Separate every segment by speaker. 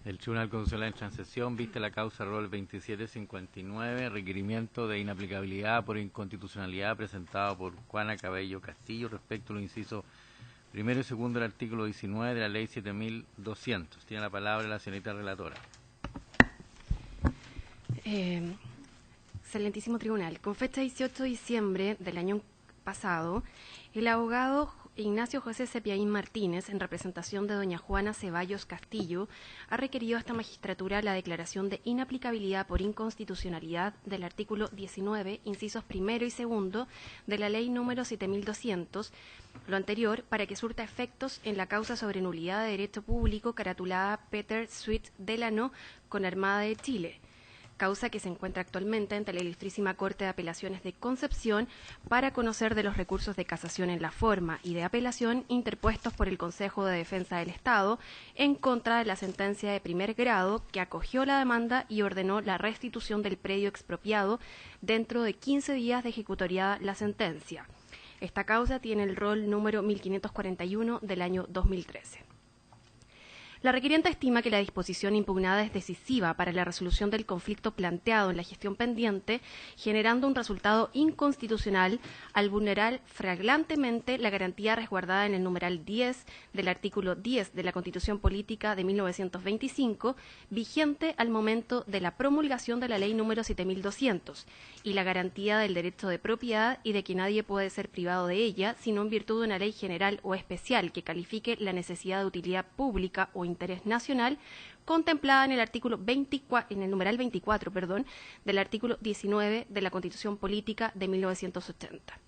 Speaker 1: El Tribunal Constitucional en transesión viste la causa rol 2759, requerimiento de inaplicabilidad por inconstitucionalidad presentado por Juana Cabello Castillo respecto a los incisos primero y segundo del artículo 19 de la ley 7200. Tiene la palabra la señorita relatora.
Speaker 2: Excelentísimo Tribunal, con fecha 18 de diciembre del año pasado, el abogado Ignacio José Cepiaín Martínez, en representación de doña Juana Ceballos Castillo, ha requerido a esta magistratura la declaración de inaplicabilidad por inconstitucionalidad del artículo 19, incisos primero y segundo de la ley número 7200, lo anterior para que surta efectos en la causa sobre nulidad de derecho público caratulada Peter Sweet Delano con Armada de Chile, causa que se encuentra actualmente ante la Ilustrísima Corte de Apelaciones de Concepción para conocer de los recursos de casación en la forma y de apelación interpuestos por el Consejo de Defensa del Estado en contra de la sentencia de primer grado que acogió la demanda y ordenó la restitución del predio expropiado dentro de 15 días de ejecutoriada la sentencia. Esta causa tiene el rol número 1541 del año 2013. La requiriente estima que la disposición impugnada es decisiva para la resolución del conflicto planteado en la gestión pendiente, generando un resultado inconstitucional al vulnerar flagrantemente la garantía resguardada en el numeral 10 del artículo 10 de la Constitución Política de 1925, vigente al momento de la promulgación de la ley número 7200, y la garantía del derecho de propiedad y de que nadie puede ser privado de ella, sino en virtud de una ley general o especial que califique la necesidad de utilidad pública o interés nacional contemplada en el artículo 24, en el numeral 24, del artículo 19 de la Constitución Política de 1980.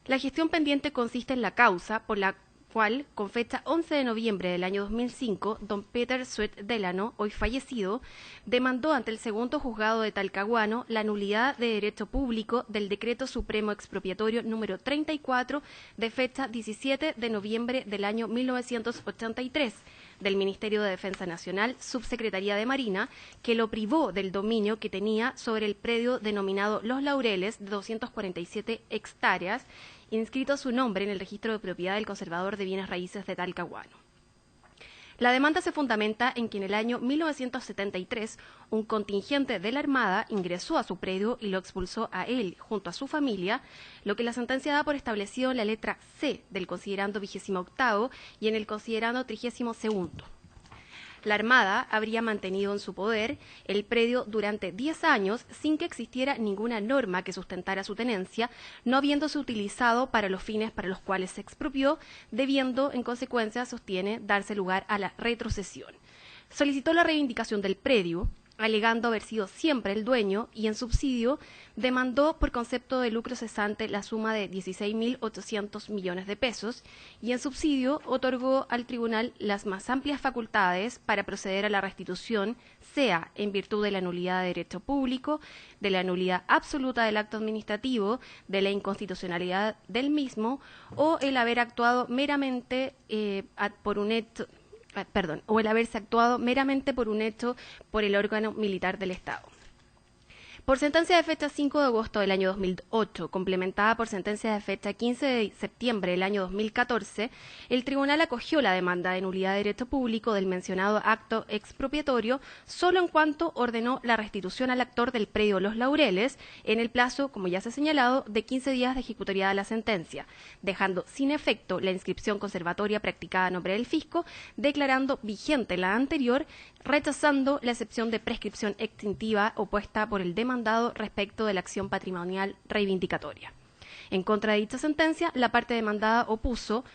Speaker 2: La gestión pendiente consiste en la causa por la cual, con fecha 11 de noviembre del año 2005, don Peter Sweet Delano, hoy fallecido, demandó ante el segundo juzgado de Talcahuano la nulidad de derecho público del Decreto Supremo Expropiatorio número 34 de fecha 17 de noviembre del año 1983 del Ministerio de Defensa Nacional, Subsecretaría de Marina, que lo privó del dominio que tenía sobre el predio denominado Los Laureles de 247 hectáreas, inscrito su nombre en el registro de propiedad del conservador de bienes raíces de Talcahuano. La demanda se fundamenta en que en el año 1973 un contingente de la Armada ingresó a su predio y lo expulsó a él junto a su familia, lo que la sentencia da por establecido en la letra C del considerando 28º y en el considerando 32º. La Armada habría mantenido en su poder el predio durante 10 años sin que existiera ninguna norma que sustentara su tenencia, no habiéndose utilizado para los fines para los cuales se expropió, debiendo, en consecuencia, sostiene, darse lugar a la retrocesión. Solicitó la reivindicación del predio, alegando haber sido siempre el dueño, y en subsidio demandó por concepto de lucro cesante la suma de 16.800 millones de pesos, y en subsidio otorgó al tribunal las más amplias facultades para proceder a la restitución, sea en virtud de la nulidad de derecho público, de la nulidad absoluta del acto administrativo, de la inconstitucionalidad del mismo, o el haber actuado meramente o el haberse actuado meramente por un hecho por el órgano militar del Estado. Por sentencia de fecha 5 de agosto del año 2008, complementada por sentencia de fecha 15 de septiembre del año 2014, el tribunal acogió la demanda de nulidad de derecho público del mencionado acto expropiatorio solo en cuanto ordenó la restitución al actor del predio Los Laureles en el plazo, como ya se ha señalado, de 15 días de ejecutoriada la sentencia, dejando sin efecto la inscripción conservatoria practicada a nombre del fisco, declarando vigente la anterior, rechazando la excepción de prescripción extintiva opuesta por el demandado respecto de la acción patrimonial reivindicatoria. En contra de dicha sentencia, la parte demandada opuso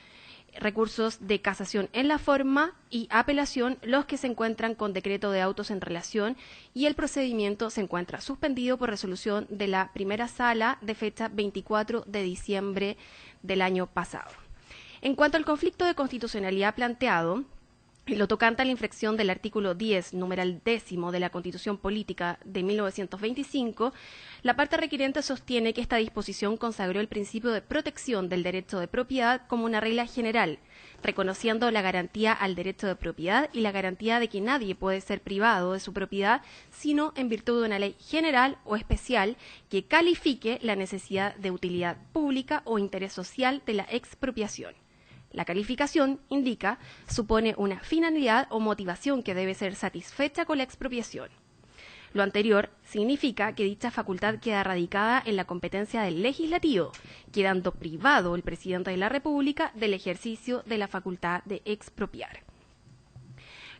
Speaker 2: recursos de casación en la forma y apelación, los que se encuentran con decreto de autos en relación, y el procedimiento se encuentra suspendido por resolución de la primera sala de fecha 24 de diciembre del año pasado. En cuanto al conflicto de constitucionalidad planteado, en lo tocante a la infracción del artículo 10, numeral 10 de la Constitución Política de 1925, la parte requiriente sostiene que esta disposición consagró el principio de protección del derecho de propiedad como una regla general, reconociendo la garantía al derecho de propiedad y la garantía de que nadie puede ser privado de su propiedad, sino en virtud de una ley general o especial que califique la necesidad de utilidad pública o interés social de la expropiación. La calificación, indica, supone una finalidad o motivación que debe ser satisfecha con la expropiación. Lo anterior significa que dicha facultad queda radicada en la competencia del legislativo, quedando privado el presidente de la República del ejercicio de la facultad de expropiar.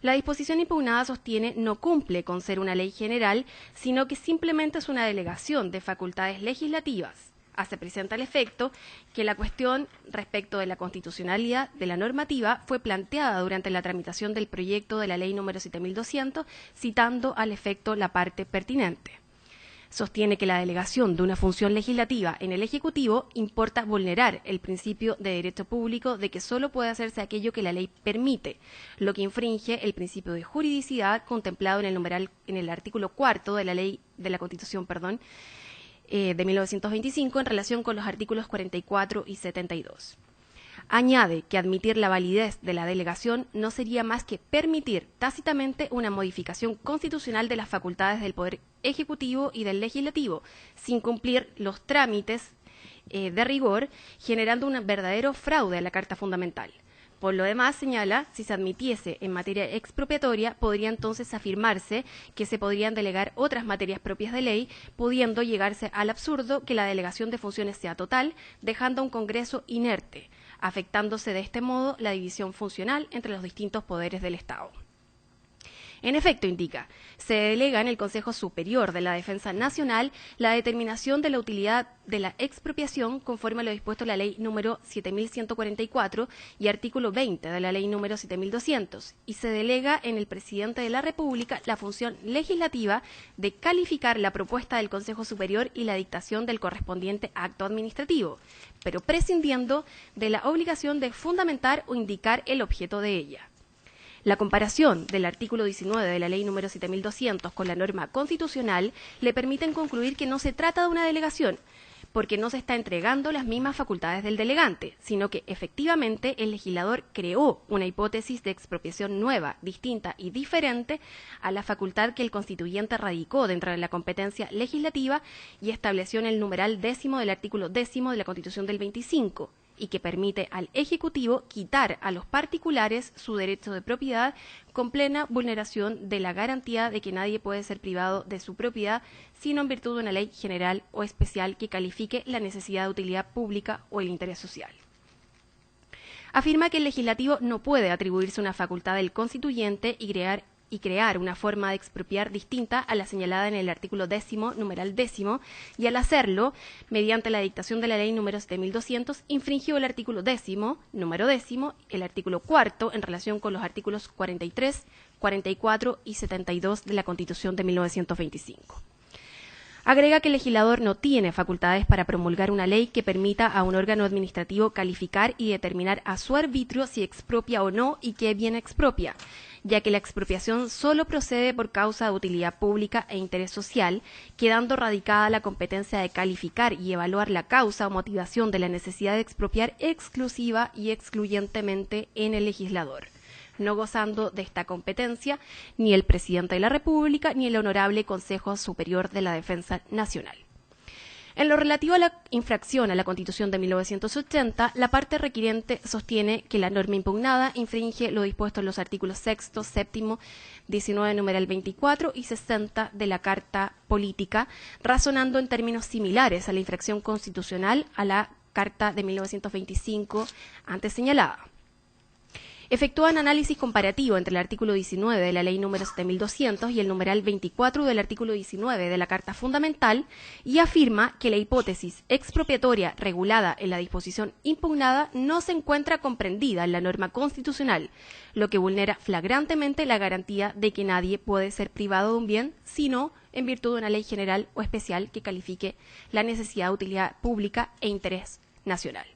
Speaker 2: La disposición impugnada, sostiene, no cumple con ser una ley general, sino que simplemente es una delegación de facultades legislativas. Hace presente al efecto que la cuestión respecto de la constitucionalidad de la normativa fue planteada durante la tramitación del proyecto de la ley número 7200, citando al efecto la parte pertinente. Sostiene que la delegación de una función legislativa en el Ejecutivo importa vulnerar el principio de derecho público de que solo puede hacerse aquello que la ley permite, lo que infringe el principio de juridicidad contemplado en el artículo 4 de la ley de la Constitución, de 1925 en relación con los artículos 44 y 72. Añade que admitir la validez de la delegación no sería más que permitir tácitamente una modificación constitucional de las facultades del Poder Ejecutivo y del Legislativo, sin cumplir los trámites de rigor, generando un verdadero fraude a la Carta Fundamental. Por lo demás, señala, si se admitiese en materia expropiatoria, podría entonces afirmarse que se podrían delegar otras materias propias de ley, pudiendo llegarse al absurdo que la delegación de funciones sea total, dejando a un Congreso inerte, afectándose de este modo la división funcional entre los distintos poderes del Estado. En efecto, indica, se delega en el Consejo Superior de la Defensa Nacional la determinación de la utilidad de la expropiación conforme a lo dispuesto en la Ley número 7144 y artículo 20 de la Ley número 7200, y se delega en el Presidente de la República la función legislativa de calificar la propuesta del Consejo Superior y la dictación del correspondiente acto administrativo, pero prescindiendo de la obligación de fundamentar o indicar el objeto de ella. La comparación del artículo 19 de la Ley número 7200 con la norma constitucional le permiten concluir que no se trata de una delegación, porque no se está entregando las mismas facultades del delegante, sino que efectivamente el legislador creó una hipótesis de expropiación nueva, distinta y diferente a la facultad que el constituyente radicó dentro de la competencia legislativa y estableció en el numeral 10 del artículo 10 de la Constitución del 25, y que permite al Ejecutivo quitar a los particulares su derecho de propiedad con plena vulneración de la garantía de que nadie puede ser privado de su propiedad, sino en virtud de una ley general o especial que califique la necesidad de utilidad pública o el interés social. Afirma que el legislativo no puede atribuirse una facultad del constituyente y crear una forma de expropiar distinta a la señalada en el artículo 10, numeral 10, y al hacerlo, mediante la dictación de la ley número 7200, infringió el artículo 10, número 10, el artículo 4 en relación con los artículos 43, 44 y 72 de la Constitución de 1925. Agrega que el legislador no tiene facultades para promulgar una ley que permita a un órgano administrativo calificar y determinar a su arbitrio si expropia o no y qué bien expropia, ya que la expropiación solo procede por causa de utilidad pública e interés social, quedando radicada la competencia de calificar y evaluar la causa o motivación de la necesidad de expropiar exclusiva y excluyentemente en el legislador, no gozando de esta competencia ni el Presidente de la República ni el Honorable Consejo Superior de la Defensa Nacional. En lo relativo a la infracción a la Constitución de 1980, la parte requiriente sostiene que la norma impugnada infringe lo dispuesto en los artículos 6, 7, 19 numeral 24 y 60 de la Carta Política, razonando en términos similares a la infracción constitucional a la Carta de 1925 antes señalada. Efectúan análisis comparativo entre el artículo 19 de la Ley número 7200 y el numeral 24 del artículo 19 de la Carta Fundamental y afirma que la hipótesis expropiatoria regulada en la disposición impugnada no se encuentra comprendida en la norma constitucional, lo que vulnera flagrantemente la garantía de que nadie puede ser privado de un bien, sino en virtud de una ley general o especial que califique la necesidad de utilidad pública e interés nacional.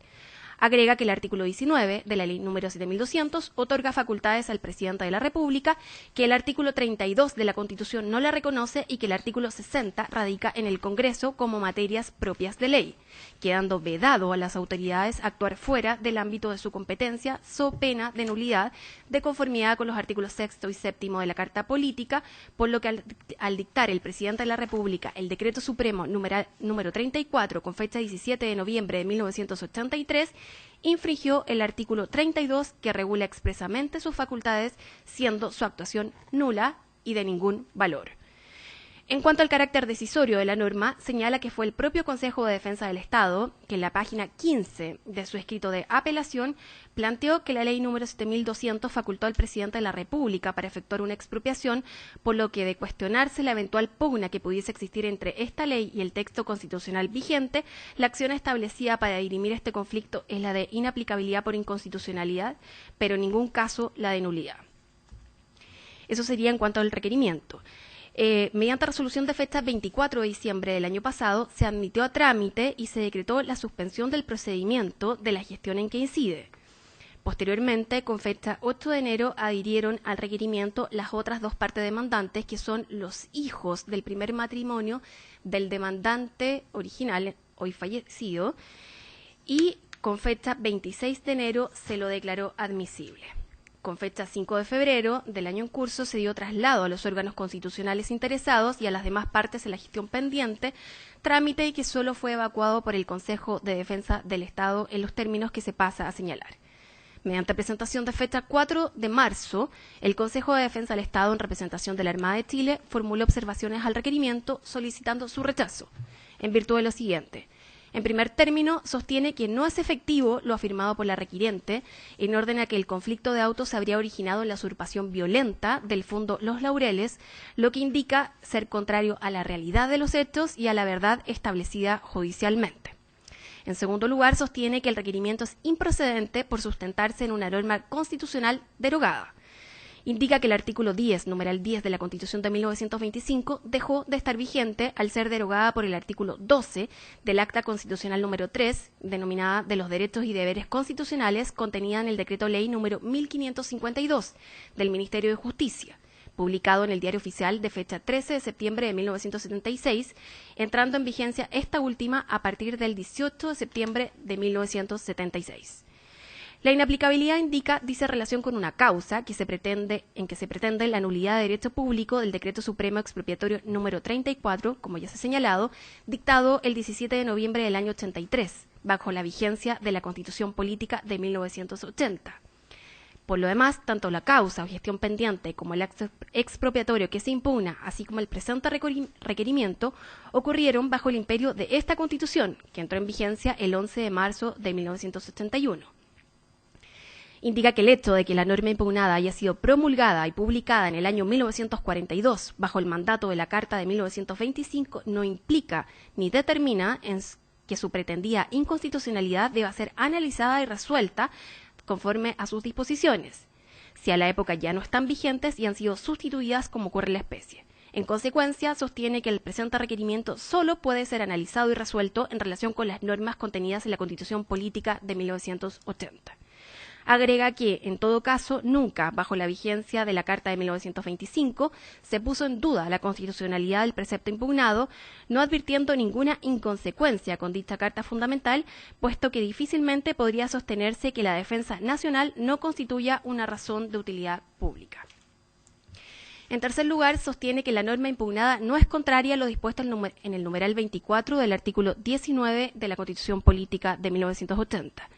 Speaker 2: Agrega que el artículo 19 de la Ley número 7200 otorga facultades al Presidente de la República, que el artículo 32 de la Constitución no la reconoce y que el artículo 60 radica en el Congreso como materias propias de ley. quedando vedado a las autoridades actuar fuera del ámbito de su competencia, so pena de nulidad, de conformidad con los artículos 6 y 7 de la Carta Política, por lo que al dictar el presidente de la República el Decreto Supremo número 34, con fecha 17 de noviembre de 1983, infringió el artículo 32, que regula expresamente sus facultades, siendo su actuación nula y de ningún valor. En cuanto al carácter decisorio de la norma, señala que fue el propio Consejo de Defensa del Estado que en la página 15 de su escrito de apelación planteó que la ley número 7200 facultó al presidente de la República para efectuar una expropiación, por lo que de cuestionarse la eventual pugna que pudiese existir entre esta ley y el texto constitucional vigente, la acción establecida para dirimir este conflicto es la de inaplicabilidad por inconstitucionalidad, pero en ningún caso la de nulidad. Eso sería en cuanto al requerimiento. Mediante resolución de fecha 24 de diciembre del año pasado, se admitió a trámite y se decretó la suspensión del procedimiento de la gestión en que incide. Posteriormente, con fecha 8 de enero, adhirieron al requerimiento las otras dos partes demandantes, que son los hijos del primer matrimonio del demandante original, hoy fallecido, y con fecha 26 de enero se lo declaró admisible. Con fecha 5 de febrero del año en curso se dio traslado a los órganos constitucionales interesados y a las demás partes en la gestión pendiente, trámite que solo fue evacuado por el Consejo de Defensa del Estado en los términos que se pasa a señalar. Mediante presentación de fecha 4 de marzo, el Consejo de Defensa del Estado, en representación de la Armada de Chile, formuló observaciones al requerimiento solicitando su rechazo, en virtud de lo siguiente. En primer término, sostiene que no es efectivo lo afirmado por la requiriente, en orden a que el conflicto de autos se habría originado en la usurpación violenta del fondo Los Laureles, lo que indica ser contrario a la realidad de los hechos y a la verdad establecida judicialmente. En segundo lugar, sostiene que el requerimiento es improcedente por sustentarse en una norma constitucional derogada. Indica que el artículo 10, numeral 10 de la Constitución de 1925 dejó de estar vigente al ser derogada por el artículo 12 del Acta Constitucional número 3, denominada de los derechos y deberes constitucionales, contenida en el Decreto Ley número 1552 del Ministerio de Justicia, publicado en el Diario Oficial de fecha 13 de septiembre de 1976, entrando en vigencia esta última a partir del 18 de septiembre de 1976. La inaplicabilidad dice relación con una causa en que se pretende la nulidad de derecho público del Decreto Supremo Expropiatorio número 34, como ya se ha señalado, dictado el 17 de noviembre del año 83, bajo la vigencia de la Constitución Política de 1980. Por lo demás, tanto la causa o gestión pendiente como el acto expropiatorio que se impugna, así como el presente requerimiento, ocurrieron bajo el imperio de esta Constitución, que entró en vigencia el 11 de marzo de 1981. Indica que el hecho de que la norma impugnada haya sido promulgada y publicada en el año 1942 bajo el mandato de la Carta de 1925 no implica ni determina que su pretendida inconstitucionalidad deba ser analizada y resuelta conforme a sus disposiciones, si a la época ya no están vigentes y han sido sustituidas como ocurre en la especie. En consecuencia, sostiene que el presente requerimiento solo puede ser analizado y resuelto en relación con las normas contenidas en la Constitución Política de 1980. Agrega que, en todo caso, nunca, bajo la vigencia de la Carta de 1925, se puso en duda la constitucionalidad del precepto impugnado, no advirtiendo ninguna inconsecuencia con dicha Carta fundamental, puesto que difícilmente podría sostenerse que la defensa nacional no constituya una razón de utilidad pública. En tercer lugar, sostiene que la norma impugnada no es contraria a lo dispuesto en el numeral 24 del artículo 19 de la Constitución Política de 1980.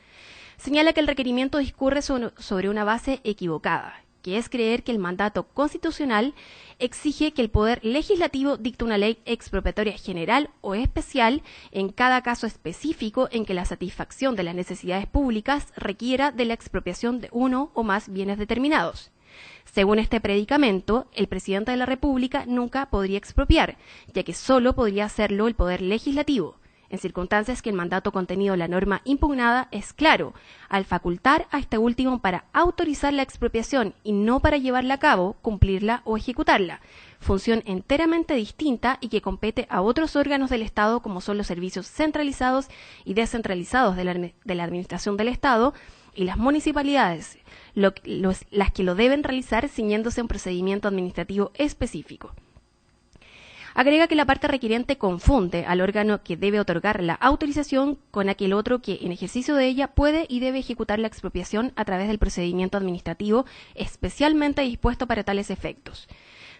Speaker 2: Señala que el requerimiento discurre sobre una base equivocada, que es creer que el mandato constitucional exige que el Poder Legislativo dicte una ley expropiatoria general o especial en cada caso específico en que la satisfacción de las necesidades públicas requiera de la expropiación de uno o más bienes determinados. Según este predicamento, el presidente de la República nunca podría expropiar, ya que solo podría hacerlo el Poder Legislativo, en circunstancias que el mandato contenido en la norma impugnada es claro, al facultar a este último para autorizar la expropiación y no para llevarla a cabo, cumplirla o ejecutarla, función enteramente distinta y que compete a otros órganos del Estado como son los servicios centralizados y descentralizados de la Administración del Estado y las municipalidades, las que lo deben realizar ciñéndose a un procedimiento administrativo específico. Agrega que la parte requiriente confunde al órgano que debe otorgar la autorización con aquel otro que, en ejercicio de ella, puede y debe ejecutar la expropiación a través del procedimiento administrativo especialmente dispuesto para tales efectos.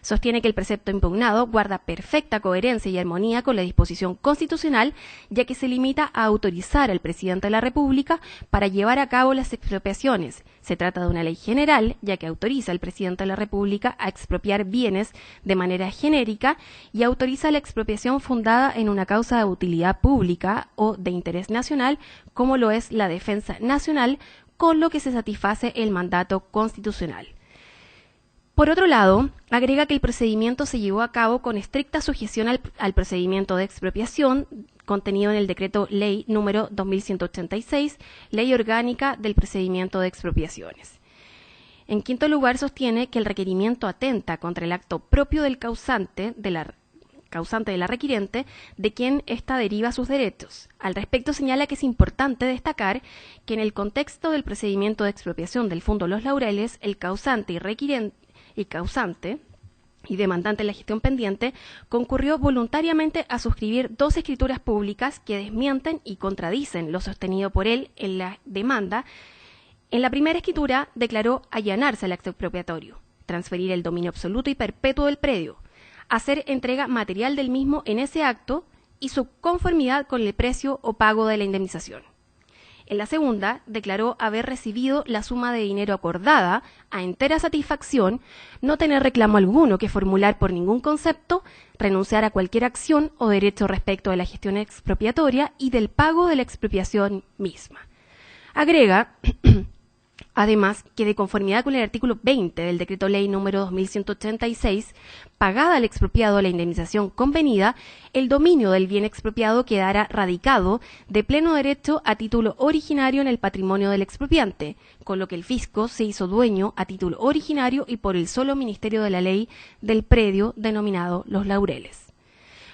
Speaker 2: Sostiene que el precepto impugnado guarda perfecta coherencia y armonía con la disposición constitucional, ya que se limita a autorizar al presidente de la República para llevar a cabo las expropiaciones. Se trata de una ley general, ya que autoriza al presidente de la República a expropiar bienes de manera genérica y autoriza la expropiación fundada en una causa de utilidad pública o de interés nacional, como lo es la defensa nacional, con lo que se satisface el mandato constitucional. Por otro lado, agrega que el procedimiento se llevó a cabo con estricta sujeción al procedimiento de expropiación contenido en el Decreto Ley número 2186, Ley Orgánica del Procedimiento de Expropiaciones. En quinto lugar, sostiene que el requerimiento atenta contra el acto propio del causante de la requiriente, de quien ésta deriva sus derechos. Al respecto, señala que es importante destacar que en el contexto del procedimiento de expropiación del Fondo Los Laureles, el causante y demandante en la gestión pendiente concurrió voluntariamente a suscribir 2 escrituras públicas que desmienten y contradicen lo sostenido por él en la demanda. En la primera escritura declaró allanarse al acto expropiatorio, transferir el dominio absoluto y perpetuo del predio, hacer entrega material del mismo en ese acto y su conformidad con el precio o pago de la indemnización. En la segunda, declaró haber recibido la suma de dinero acordada a entera satisfacción, no tener reclamo alguno que formular por ningún concepto, renunciar a cualquier acción o derecho respecto de la gestión expropiatoria y del pago de la expropiación misma. Agrega, además, que de conformidad con el artículo 20 del Decreto Ley número 2186, pagada al expropiado la indemnización convenida, el dominio del bien expropiado quedará radicado de pleno derecho a título originario en el patrimonio del expropiante, con lo que el fisco se hizo dueño a título originario y por el solo Ministerio de la Ley del predio denominado Los Laureles.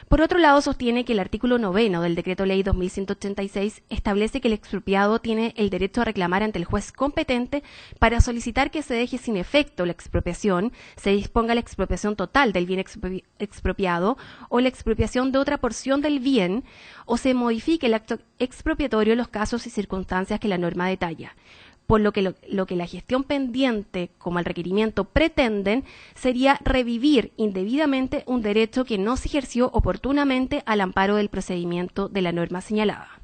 Speaker 2: Por otro lado, sostiene que el artículo 9 del Decreto Ley 2186 establece que el expropiado tiene el derecho a reclamar ante el juez competente para solicitar que se deje sin efecto la expropiación, se disponga la expropiación total del bien expropiado o la expropiación de otra porción del bien, o se modifique el acto expropiatorio en los casos y circunstancias que la norma detalla. Por lo que la gestión pendiente como el requerimiento pretenden sería revivir indebidamente un derecho que no se ejerció oportunamente al amparo del procedimiento de la norma señalada.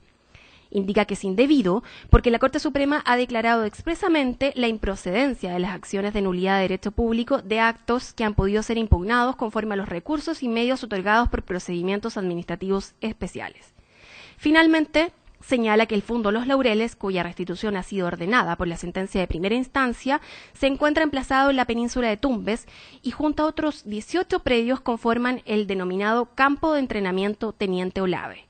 Speaker 2: Indica que es indebido porque la Corte Suprema ha declarado expresamente la improcedencia de las acciones de nulidad de derecho público de actos que han podido ser impugnados conforme a los recursos y medios otorgados por procedimientos administrativos especiales. Finalmente, señala que el Fondo Los Laureles, cuya restitución ha sido ordenada por la sentencia de primera instancia, se encuentra emplazado en la península de Tumbes y junto a otros 18 predios conforman el denominado Campo de Entrenamiento Teniente Olave,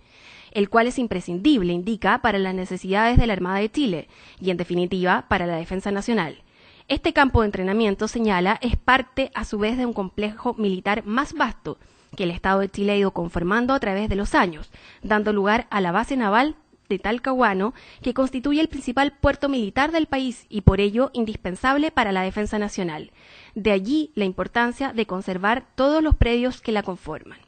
Speaker 2: el cual es imprescindible, indica, para las necesidades de la Armada de Chile y, en definitiva, para la defensa nacional. Este campo de entrenamiento, señala, es parte a su vez de un complejo militar más vasto que el Estado de Chile ha ido conformando a través de los años, dando lugar a la base naval de Talcahuano, que constituye el principal puerto militar del país y por ello indispensable para la defensa nacional. De allí la importancia de conservar todos los predios que la conforman.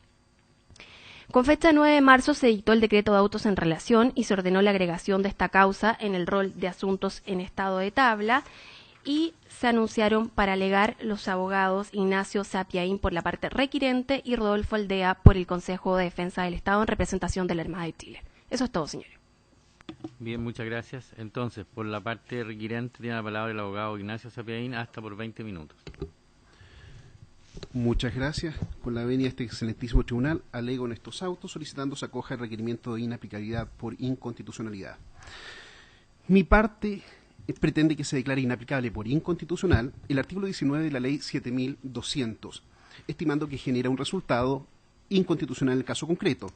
Speaker 2: Con fecha 9 de marzo se dictó el decreto de autos en relación y se ordenó la agregación de esta causa en el rol de asuntos en estado de tabla y se anunciaron para alegar los abogados Ignacio Sapiaín por la parte requirente y Rodolfo Aldea por el Consejo de Defensa del Estado en representación de la Armada de Chile. Eso es todo, señores.
Speaker 1: Bien, muchas gracias. Entonces, por la parte requirente tiene la palabra el abogado Ignacio Sapiaín, hasta por 20 minutos.
Speaker 3: Muchas gracias. Con la venia de este excelentísimo tribunal, alego en estos autos solicitando se acoja el requerimiento de inaplicabilidad por inconstitucionalidad. Mi parte pretende que se declare inaplicable por inconstitucional el artículo 19 de la ley 7200, estimando que genera un resultado inconstitucional en el caso concreto.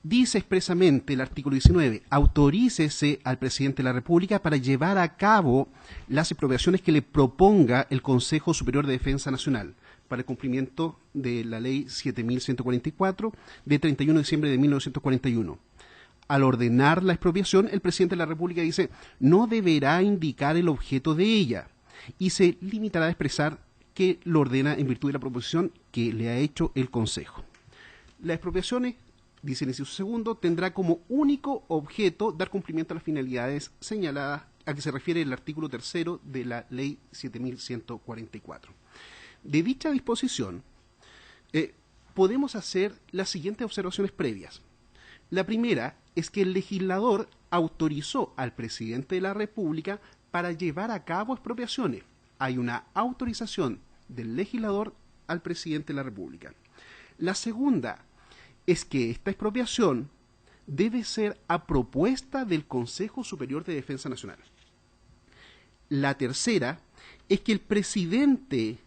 Speaker 3: Dice expresamente el artículo 19, autorícese al presidente de la República para llevar a cabo las expropiaciones que le proponga el Consejo Superior de Defensa Nacional para el cumplimiento de la ley 7144 de 31 de diciembre de 1941. Al ordenar la expropiación, el presidente de la República dice, no deberá indicar el objeto de ella y se limitará a expresar que lo ordena en virtud de la proposición que le ha hecho el Consejo. Las expropiaciones, dice el inciso segundo, tendrá como único objeto dar cumplimiento a las finalidades señaladas a que se refiere el artículo 3º de la Ley 7144. De dicha disposición, podemos hacer las siguientes observaciones previas. La primera es que el legislador autorizó al presidente de la República para llevar a cabo expropiaciones. Hay una autorización del legislador al presidente de la República. La segunda es que esta expropiación debe ser a propuesta del Consejo Superior de Defensa Nacional. La tercera es que el presidente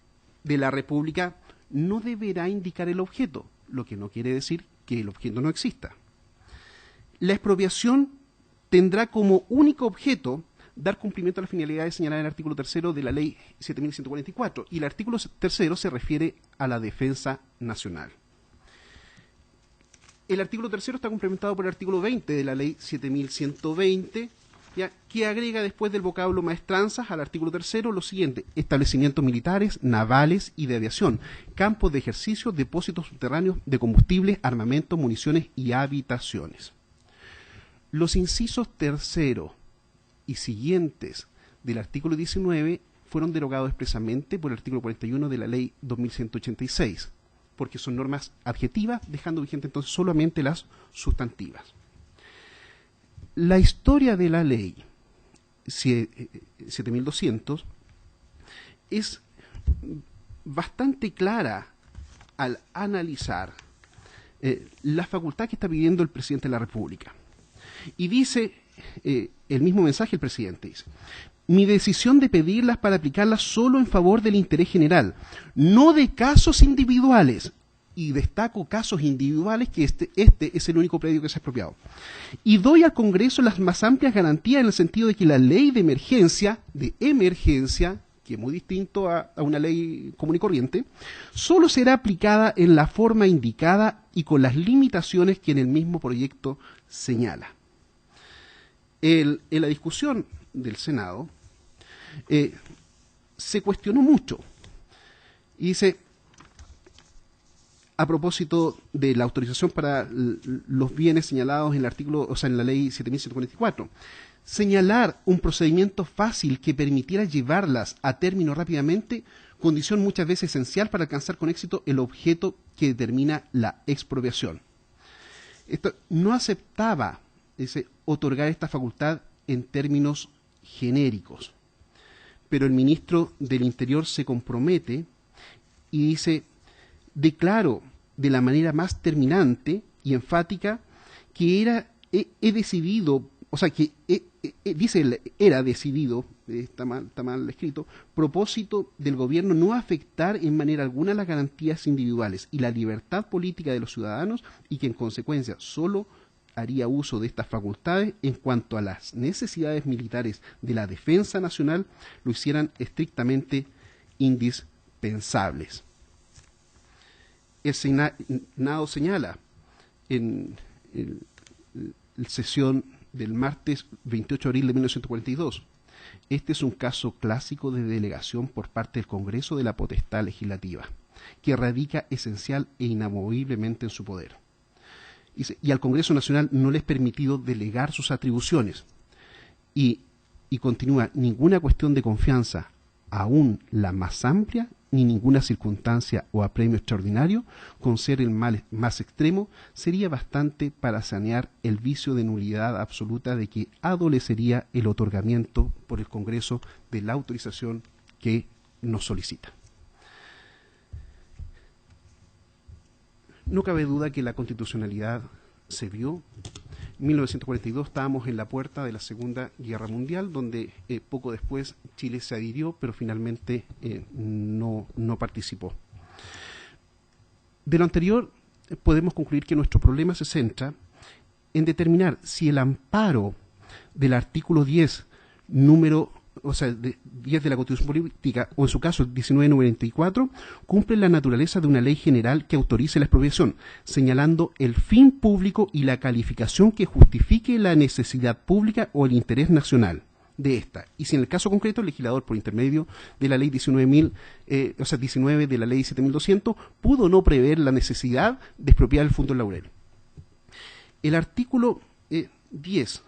Speaker 3: de la República no deberá indicar el objeto, lo que no quiere decir que el objeto no exista. La expropiación tendrá como único objeto dar cumplimiento a las finalidades señaladas en el artículo 3º de la Ley 7144, y el artículo 3º se refiere a la defensa nacional. El artículo 3º está complementado por el artículo 20 de la Ley 7120, ¿ya?, que agrega después del vocablo maestranzas al artículo 3º lo siguiente: establecimientos militares, navales y de aviación, campos de ejercicio, depósitos subterráneos de combustible, armamento, municiones y habitaciones. Los incisos 3º y siguientes del artículo 19 fueron derogados expresamente por el artículo 41 de la Ley 2186, porque son normas adjetivas, dejando vigente entonces solamente las sustantivas. La historia de la Ley 7200 es bastante clara al analizar la facultad que está pidiendo el presidente de la República. Y dice el mismo mensaje el presidente, dice: mi decisión de pedirlas para aplicarlas solo en favor del interés general, no de casos individuales. Y destaco casos individuales, que este es el único predio que se ha expropiado. Y doy al Congreso las más amplias garantías en el sentido de que la ley de emergencia, que es muy distinto a una ley común y corriente, solo será aplicada en la forma indicada y con las limitaciones que en el mismo proyecto señala. En la discusión del Senado se cuestionó mucho y dice, a propósito de la autorización para los bienes señalados en el artículo, en la Ley 7144, señalar un procedimiento fácil que permitiera llevarlas a término rápidamente, condición muchas veces esencial para alcanzar con éxito el objeto que determina la expropiación. Esto no aceptaba, dice, otorgar esta facultad en términos genéricos, pero el ministro del Interior se compromete y dice: declaro de la manera más terminante y enfática que he decidido, dice él, era decidido, está mal escrito, propósito del gobierno no afectar en manera alguna las garantías individuales y la libertad política de los ciudadanos, y que en consecuencia solo haría uso de estas facultades en cuanto a las necesidades militares de la defensa nacional lo hicieran estrictamente indispensables. El Senado señala en la sesión del martes 28 de abril de 1942, este es un caso clásico de delegación por parte del Congreso de la potestad legislativa, que radica esencial e inamoviblemente en su poder. Y al Congreso Nacional no le es permitido delegar sus atribuciones. Y continúa: ninguna cuestión de confianza, aún la más amplia, ni ninguna circunstancia o apremio extraordinario, con ser el mal más extremo, sería bastante para sanear el vicio de nulidad absoluta de que adolecería el otorgamiento por el Congreso de la autorización que nos solicita. No cabe duda que la constitucionalidad se vio. En 1942 estábamos en la puerta de la Segunda Guerra Mundial, donde poco después Chile se adhirió, pero finalmente no participó. De lo anterior, podemos concluir que nuestro problema se centra en determinar si el amparo del artículo 10, 10 de la Constitución Política, o en su caso el 1994, cumple la naturaleza de una ley general que autorice la expropiación, señalando el fin público y la calificación que justifique la necesidad pública o el interés nacional, de esta. Y si en el caso concreto el legislador, por intermedio de la ley 19 de la ley 7.200, pudo no prever la necesidad de expropiar el Fondo Laurel. El artículo 10,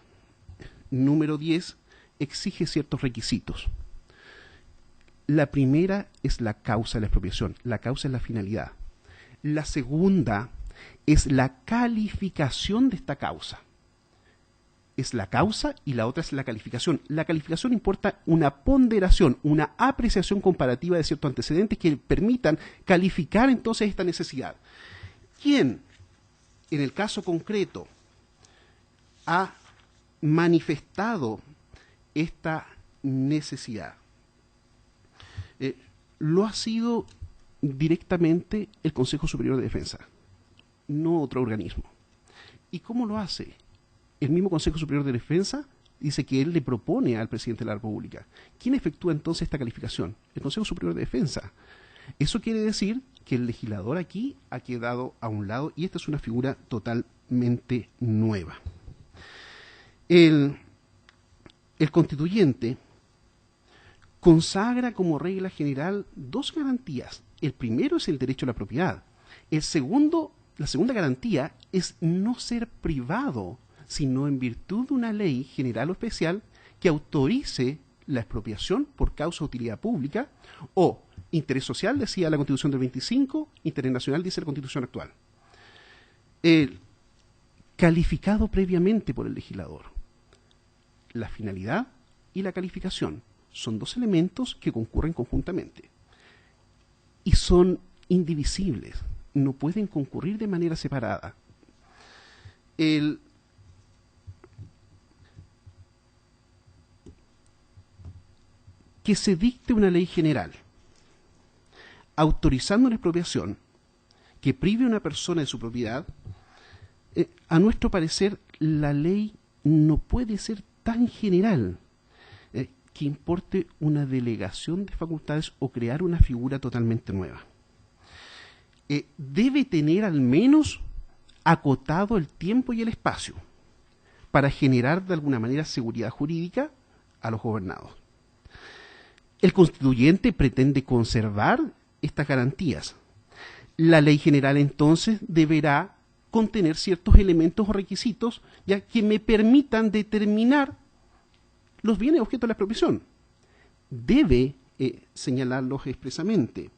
Speaker 3: número 10, exige ciertos requisitos. La primera es la causa de la expropiación, la causa es la finalidad. La segunda es la calificación de esta causa. Es la causa y la otra es la calificación. La calificación importa una ponderación, una apreciación comparativa de ciertos antecedentes que permitan calificar entonces esta necesidad. ¿Quién, en el caso concreto, ha manifestado esta necesidad? Lo ha sido directamente el Consejo Superior de Defensa, no otro organismo. ¿Y cómo lo hace? El mismo Consejo Superior de Defensa dice que él le propone al presidente de la República. ¿Quién efectúa entonces esta calificación? El Consejo Superior de Defensa. Eso quiere decir que el legislador aquí ha quedado a un lado y esta es una figura totalmente nueva. El constituyente consagra como regla general dos garantías. El primero es el derecho a la propiedad. La segunda garantía es no ser privado, sino en virtud de una ley general o especial que autorice la expropiación por causa de utilidad pública o interés social, decía la Constitución del 25, interés nacional, dice la Constitución actual. Calificado previamente por el legislador. La finalidad y la calificación son dos elementos que concurren conjuntamente y son indivisibles, no pueden concurrir de manera separada. Que se dicte una ley general autorizando una expropiación que prive a una persona de su propiedad, a nuestro parecer la ley no puede ser tan general que importe una delegación de facultades o crear una figura totalmente nueva. Debe tener al menos acotado el tiempo y el espacio para generar de alguna manera seguridad jurídica a los gobernados. El constituyente pretende conservar estas garantías. La ley general entonces deberá contener ciertos elementos o requisitos ya que me permitan determinar los bienes objeto de la expropiación. Debe señalarlos expresamente.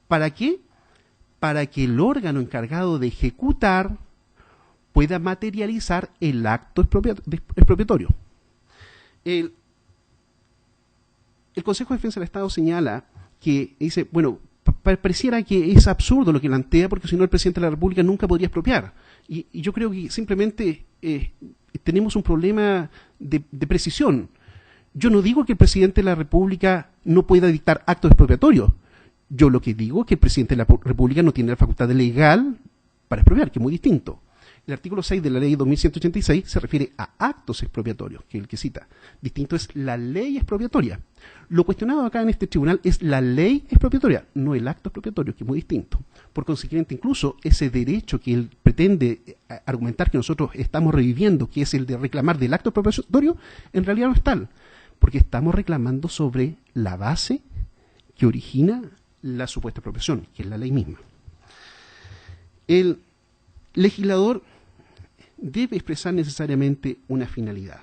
Speaker 3: ¿Para qué? Para que el órgano encargado de ejecutar pueda materializar el acto expropiatorio. El Consejo de Defensa del Estado señala que dice, bueno, pareciera que es absurdo lo que plantea porque si no el presidente de la República nunca podría expropiar. Y yo creo que simplemente tenemos un problema de precisión. Yo no digo que el presidente de la República no pueda dictar actos expropiatorios. Yo lo que digo es que el presidente de la República no tiene la facultad legal para expropiar, que es muy distinto. El artículo 6 de la ley 2186 se refiere a actos expropiatorios, que es el que cita. Distinto es la ley expropiatoria. Lo cuestionado acá en este tribunal es la ley expropiatoria, no el acto expropiatorio, que es muy distinto. Por consiguiente, incluso ese derecho que él pretende argumentar que nosotros estamos reviviendo, que es el de reclamar del acto expropiatorio, en realidad no es tal, porque estamos reclamando sobre la base que origina la supuesta expropiación, que es la ley misma. El legislador debe expresar necesariamente una finalidad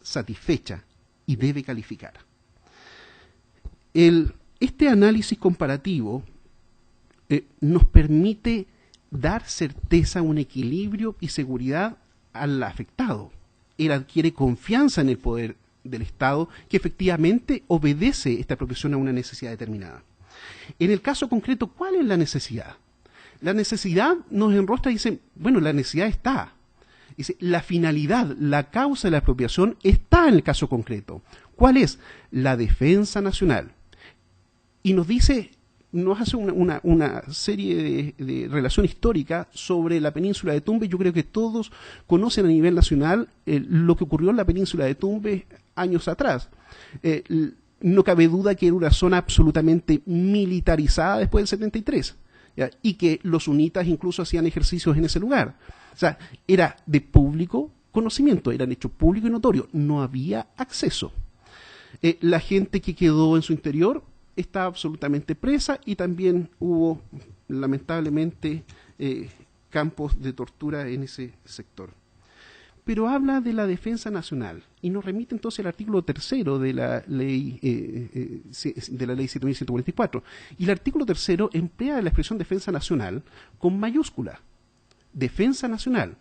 Speaker 3: satisfecha y debe calificar. Este análisis comparativo nos permite dar certeza, un equilibrio y seguridad al afectado. Él adquiere confianza en el poder del Estado que efectivamente obedece esta expropiación a una necesidad determinada. En el caso concreto, ¿cuál es la necesidad? La necesidad nos enrostra y dice, bueno, la necesidad está. Dice, la finalidad, la causa de la expropiación está en el caso concreto. ¿Cuál es? La defensa nacional. Y nos dice, nos hace una serie de relación histórica sobre la península de Tumbes. Yo creo que todos conocen a nivel nacional lo que ocurrió en la península de Tumbes años atrás. No cabe duda que era una zona absolutamente militarizada después del 73. ¿Ya? Y que los sunitas incluso hacían ejercicios en ese lugar. O sea, era de público conocimiento, era un hecho público y notorio, no había acceso. La gente que quedó en su interior está absolutamente presa y también hubo, lamentablemente, campos de tortura en ese sector. Pero habla de la defensa nacional y nos remite entonces al artículo 3 de la ley 7.144. Y el artículo 3 emplea la expresión defensa nacional con mayúscula. Defensa nacional.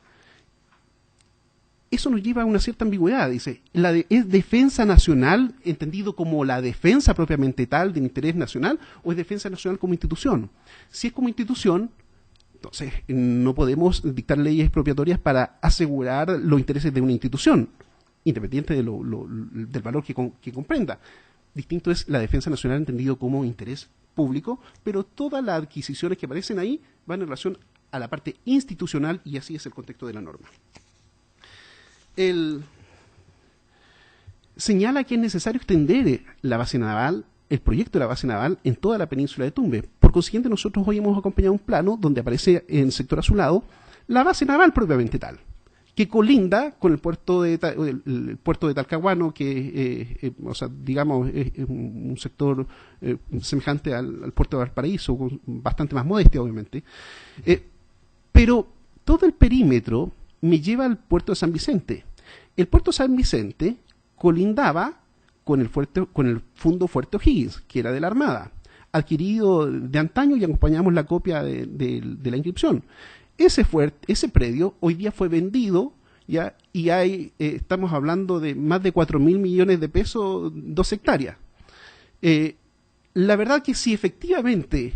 Speaker 3: Eso nos lleva a una cierta ambigüedad. Dice, ¿es defensa nacional entendido como la defensa propiamente tal del interés nacional o es defensa nacional como institución? Si es como institución, entonces no podemos dictar leyes expropiatorias para asegurar los intereses de una institución, independiente del valor que comprenda. Distinto es la defensa nacional entendido como interés público, pero todas las adquisiciones que aparecen ahí van en relación a la parte institucional y así es el contexto de la norma. Señala que es necesario extender la base naval, el proyecto de la base naval en toda la península de Tumbes. Por consiguiente, nosotros hoy hemos acompañado un plano donde aparece en el sector azulado la base naval propiamente tal, que colinda con el puerto de Talcahuano, que o sea, digamos, es un sector semejante al puerto de Valparaíso, con bastante más modestia, obviamente. Pero todo el perímetro me lleva al puerto de San Vicente. El puerto de San Vicente colindaba con el Fundo Fuerte O'Higgins, que era de la Armada, adquirido de antaño, y acompañamos la copia de la inscripción. Ese predio hoy día fue vendido, ¿ya? Y estamos hablando de más de 4.000 millones de pesos, 2 hectáreas. La verdad que si efectivamente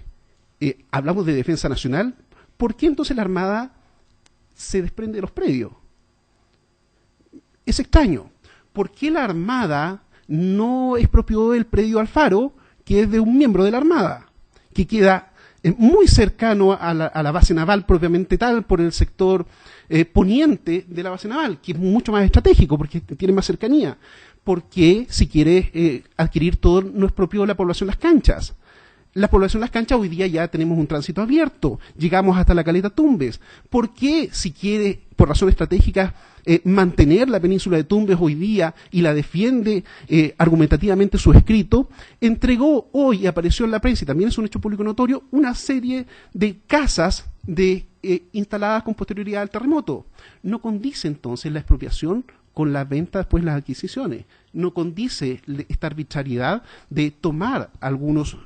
Speaker 3: hablamos de defensa nacional, ¿por qué entonces la Armada se desprende de los predios? Es extraño. ¿Por qué la Armada no expropió el predio Alfaro, que es de un miembro de la Armada, que queda muy cercano a la base naval propiamente tal, por el sector poniente de la base naval, que es mucho más estratégico porque tiene más cercanía? Porque si quiere adquirir todo, no expropió la población Las Canchas? La población Las Canchas hoy día ya tenemos un tránsito abierto, llegamos hasta la caleta Tumbes. ¿Por qué, si quiere, por razones estratégicas, mantener la península de Tumbes hoy día y la defiende argumentativamente su escrito, entregó hoy, apareció en la prensa, y también es un hecho público notorio, una serie de casas instaladas con posterioridad al terremoto? No condice entonces la expropiación con la venta después de las adquisiciones. No condice esta arbitrariedad de tomar algunos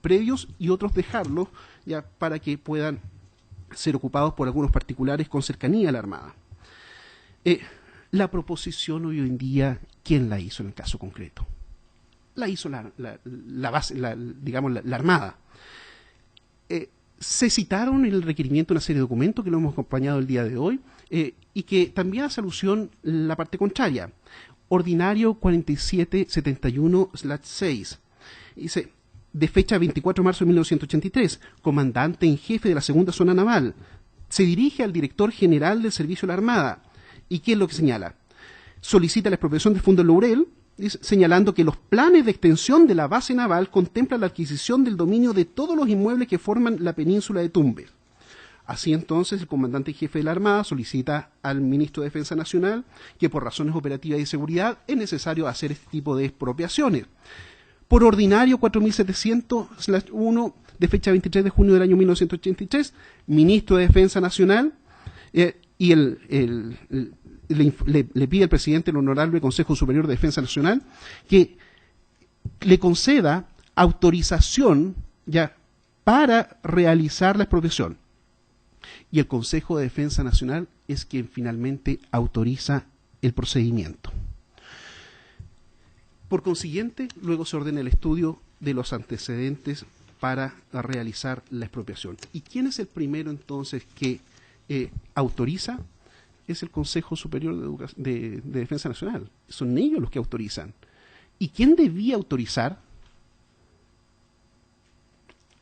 Speaker 3: predios y otros dejarlos ya para que puedan ser ocupados por algunos particulares con cercanía a la Armada. La proposición hoy en día, ¿quién la hizo en el caso concreto? La hizo la base, digamos, la Armada. Se citaron en el requerimiento una serie de documentos que lo hemos acompañado el día de hoy y que también hace alusión la parte contraria. Ordinario 4771/6. Dice, de fecha 24 de marzo de 1983, comandante en jefe de la segunda zona naval, se dirige al director general del servicio de la Armada. ¿Y qué es lo que señala? Solicita la expropiación del Fundo Laurel, señalando que los planes de extensión de la base naval contemplan la adquisición del dominio de todos los inmuebles que forman la península de Tumbes. Así entonces, el comandante en jefe de la Armada solicita al ministro de Defensa Nacional que por razones operativas y de seguridad es necesario hacer este tipo de expropiaciones. Por ordinario 4700/1 de fecha 23 de junio del año 1983, ministro de Defensa Nacional y le pide al presidente del Honorable Consejo Superior de Defensa Nacional que le conceda autorización ya para realizar la expropiación. Y el Consejo de Defensa Nacional es quien finalmente autoriza el procedimiento. Por consiguiente, luego se ordena el estudio de los antecedentes para realizar la expropiación. ¿Y quién es el primero entonces que autoriza? Es el Consejo Superior de Defensa Nacional. Son ellos los que autorizan. ¿Y quién debía autorizar?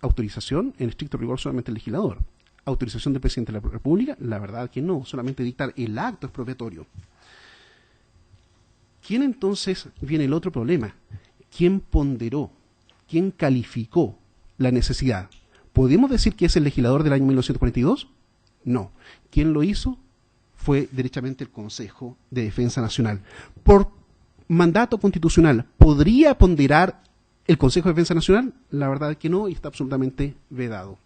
Speaker 3: Autorización, en estricto rigor, solamente el legislador. Autorización del presidente de la República, la verdad que no, solamente dictar el acto expropiatorio. ¿Quién entonces viene el otro problema? ¿Quién ponderó? ¿Quién calificó la necesidad? ¿Podemos decir que es el legislador del año 1942? No. ¿Quién lo hizo? Fue derechamente el Consejo de Defensa Nacional. mandato constitucional podría ponderar el Consejo de Defensa Nacional? La verdad es que no, y está absolutamente vedado.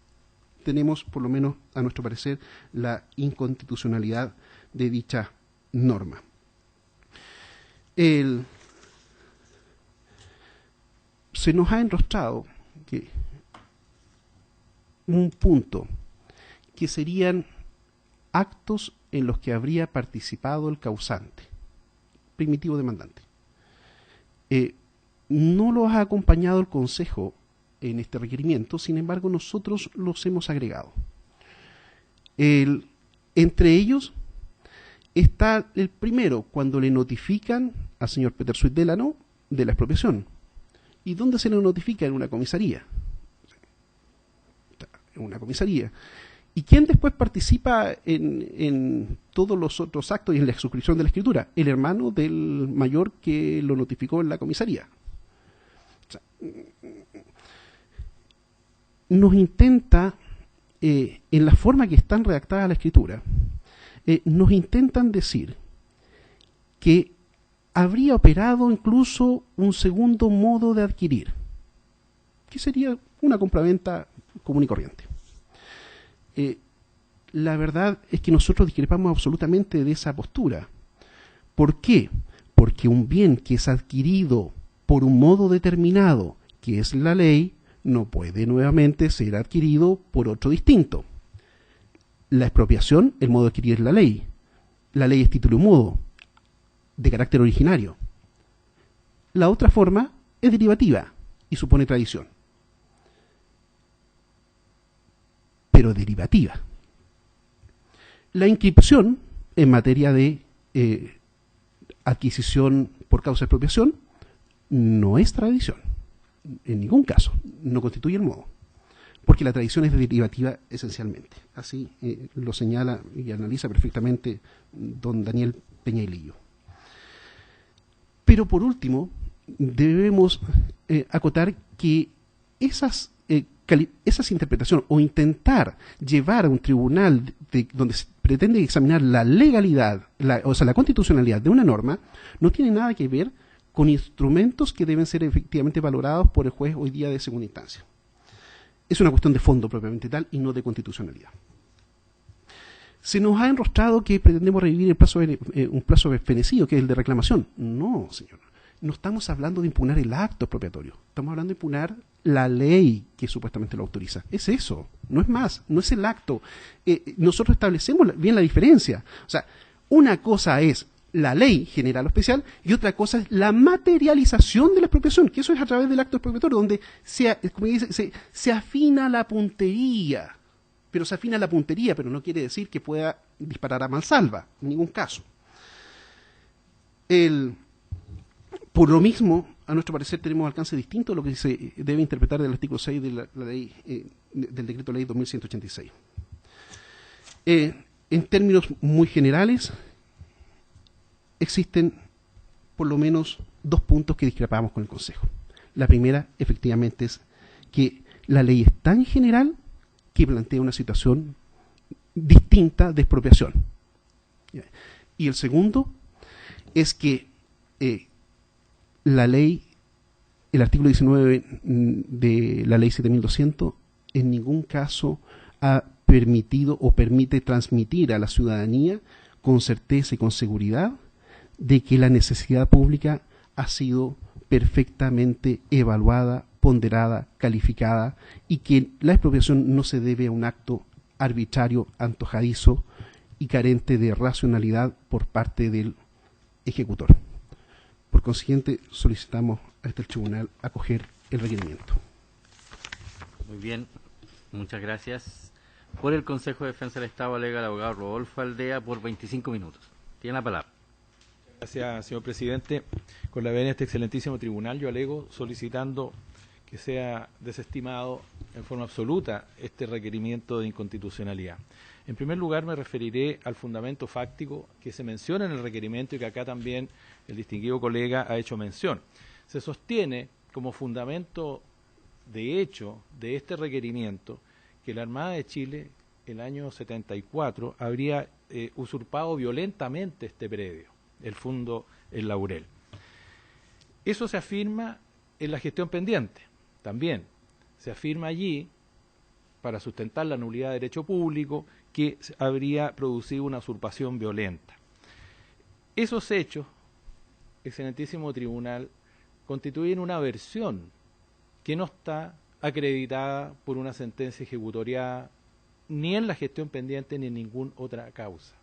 Speaker 3: Tenemos, por lo menos a nuestro parecer, la inconstitucionalidad de dicha norma. Se nos ha enrostrado que un punto que serían actos en los que habría participado el causante, primitivo demandante. No los ha acompañado el Consejo en este requerimiento, sin embargo nosotros los hemos agregado. Entre ellos está el primero, cuando le notifican al señor Peter Sweet Delano de la expropiación. ¿Y dónde se le notifica? En una comisaría. En una comisaría. ¿Y quién después participa en todos los otros actos y en la suscripción de la escritura? El hermano del mayor que lo notificó en la comisaría. O sea, nos intenta, en la forma que están redactadas la escritura, nos intentan decir que habría operado incluso un segundo modo de adquirir, que sería una compraventa común y corriente. La verdad es que nosotros discrepamos absolutamente de esa postura. ¿Por qué? Porque un bien que es adquirido por un modo determinado, que es la ley, no puede nuevamente ser adquirido por otro distinto. La expropiación, el modo de adquirir es la ley. La ley es título y modo, de carácter originario. La otra forma es derivativa y supone tradición. Pero derivativa. La inscripción en materia de adquisición por causa de expropiación no es tradición. En ningún caso. No constituye el modo. Porque la tradición es derivativa esencialmente. Así lo señala y analiza perfectamente don Daniel Peñailillo. Pero por último, debemos acotar que esas interpretaciones o intentar llevar a un tribunal donde se pretende examinar la legalidad, o sea, la constitucionalidad de una norma, no tiene nada que ver con instrumentos que deben ser efectivamente valorados por el juez hoy día de segunda instancia. Es una cuestión de fondo propiamente tal y no de constitucionalidad. Se nos ha enrostrado que pretendemos revivir un plazo fenecido, que es el de reclamación. No, señor. No estamos hablando de impugnar el acto expropiatorio. Estamos hablando de impugnar la ley que supuestamente lo autoriza. Es eso, no es más, no es el acto. Nosotros establecemos bien la diferencia. O sea, una cosa es la ley general o especial y otra cosa es la materialización de la expropiación, que eso es a través del acto expropiatorio, donde se afina la puntería. Pero se afina la puntería, pero no quiere decir que pueda disparar a mansalva, en ningún caso. Por lo mismo, a nuestro parecer tenemos alcance distinto a lo que se debe interpretar del artículo 6 de la ley, del decreto ley 2186. En términos muy generales, existen por lo menos dos puntos que discrepamos con el Consejo. La primera, efectivamente, es que la ley es tan general que plantea una situación distinta de expropiación. Y el segundo es que la ley, el artículo 19 de la ley 7200, en ningún caso ha permitido o permite transmitir a la ciudadanía con certeza y con seguridad de que la necesidad pública ha sido perfectamente evaluada, ponderada, calificada, y que la expropiación no se debe a un acto arbitrario, antojadizo y carente de racionalidad por parte del ejecutor. Por consiguiente, solicitamos a este tribunal acoger el requerimiento.
Speaker 1: Muy bien, muchas gracias. Por el Consejo de Defensa del Estado alega el abogado Rodolfo Aldea por 25 minutos. Tiene la palabra.
Speaker 4: Gracias, señor presidente. Con la venia de este excelentísimo tribunal, yo alego solicitando que sea desestimado en forma absoluta este requerimiento de inconstitucionalidad. En primer lugar, me referiré al fundamento fáctico que se menciona en el requerimiento y que acá también el distinguido colega ha hecho mención. Se sostiene como fundamento de hecho de este requerimiento que la Armada de Chile, el año 74, habría usurpado violentamente este predio, el Fundo El Laurel. Eso se afirma en la gestión pendiente, también. Se afirma allí, para sustentar la nulidad de derecho público, que habría producido una usurpación violenta. Esos hechos, excelentísimo tribunal, constituyen una versión que no está acreditada por una sentencia ejecutoriada ni en la gestión pendiente ni en ninguna otra causa.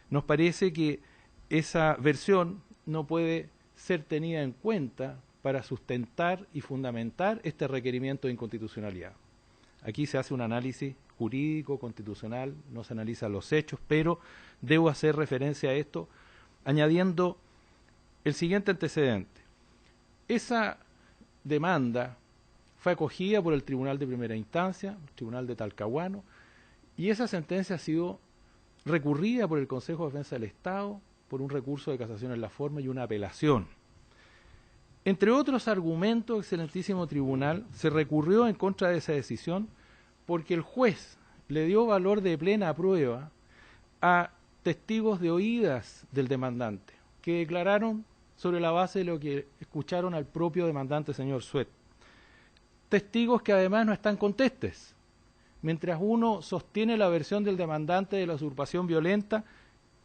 Speaker 4: Nos parece que esa versión no puede ser tenida en cuenta para sustentar y fundamentar este requerimiento de inconstitucionalidad. Aquí se hace un análisis jurídico, constitucional, no se analizan los hechos, pero debo hacer referencia a esto añadiendo el siguiente antecedente. Esa demanda fue acogida por el Tribunal de Primera Instancia, el Tribunal de Talcahuano, y esa sentencia ha sido recurrida por el Consejo de Defensa del Estado por un recurso de casación en la forma y una apelación. Entre otros argumentos, excelentísimo tribunal, se recurrió en contra de esa decisión porque el juez le dio valor de plena prueba a testigos de oídas del demandante, que declararon sobre la base de lo que escucharon al propio demandante, señor Suet. Testigos que además no están contestes. Mientras uno sostiene la versión del demandante de la usurpación violenta,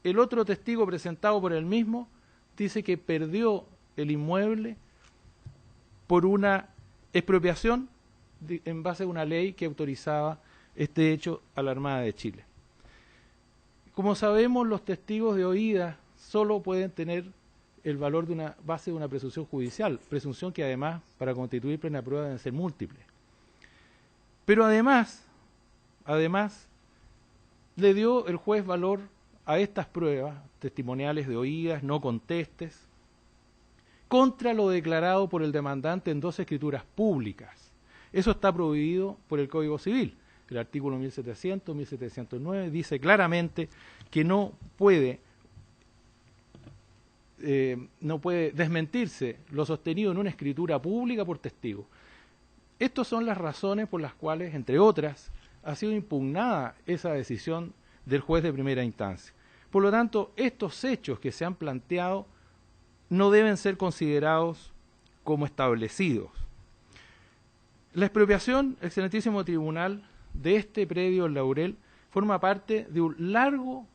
Speaker 4: el otro testigo presentado por él mismo dice que perdió el inmueble por una expropiación en base a una ley que autorizaba este hecho a la Armada de Chile. Como sabemos, los testigos de oída solo pueden tener el valor de una base de una presunción judicial, presunción que además, para constituir plena prueba, deben ser múltiples. Pero además, le dio el juez valor a estas pruebas testimoniales de oídas, no contestes, contra lo declarado por el demandante en dos escrituras públicas. Eso está prohibido por el Código Civil. El artículo 1700, 1709 dice claramente que no puede desmentirse lo sostenido en una escritura pública por testigo. Estas son las razones por las cuales, entre otras, ha sido impugnada esa decisión del juez de primera instancia. Por lo tanto, estos hechos que se han planteado no deben ser considerados como establecidos. La expropiación, excelentísimo tribunal, de este predio El Laurel forma parte de un largo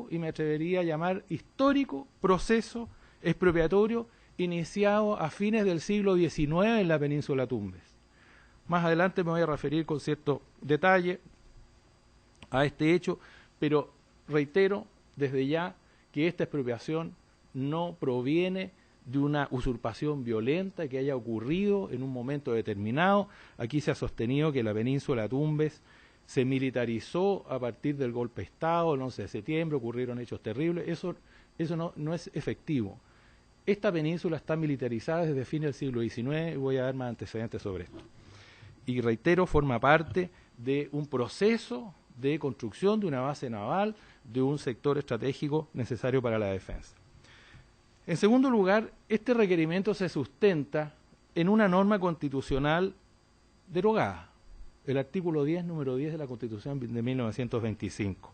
Speaker 4: y me atrevería a llamar histórico proceso expropiatorio iniciado a fines del siglo XIX en la península Tumbes. Más adelante me voy a referir con cierto detalle a este hecho, pero reitero desde ya que esta expropiación no proviene de una usurpación violenta que haya ocurrido en un momento determinado. Aquí se ha sostenido que la península Tumbes se militarizó a partir del golpe de Estado, el 11 de septiembre, ocurrieron hechos terribles. Eso no es efectivo. Esta península está militarizada desde fines del siglo XIX y voy a dar más antecedentes sobre esto. Y reitero, forma parte de un proceso de construcción de una base naval, de un sector estratégico necesario para la defensa. En segundo lugar, este requerimiento se sustenta en una norma constitucional derogada, el artículo 10, número 10 de la Constitución de 1925.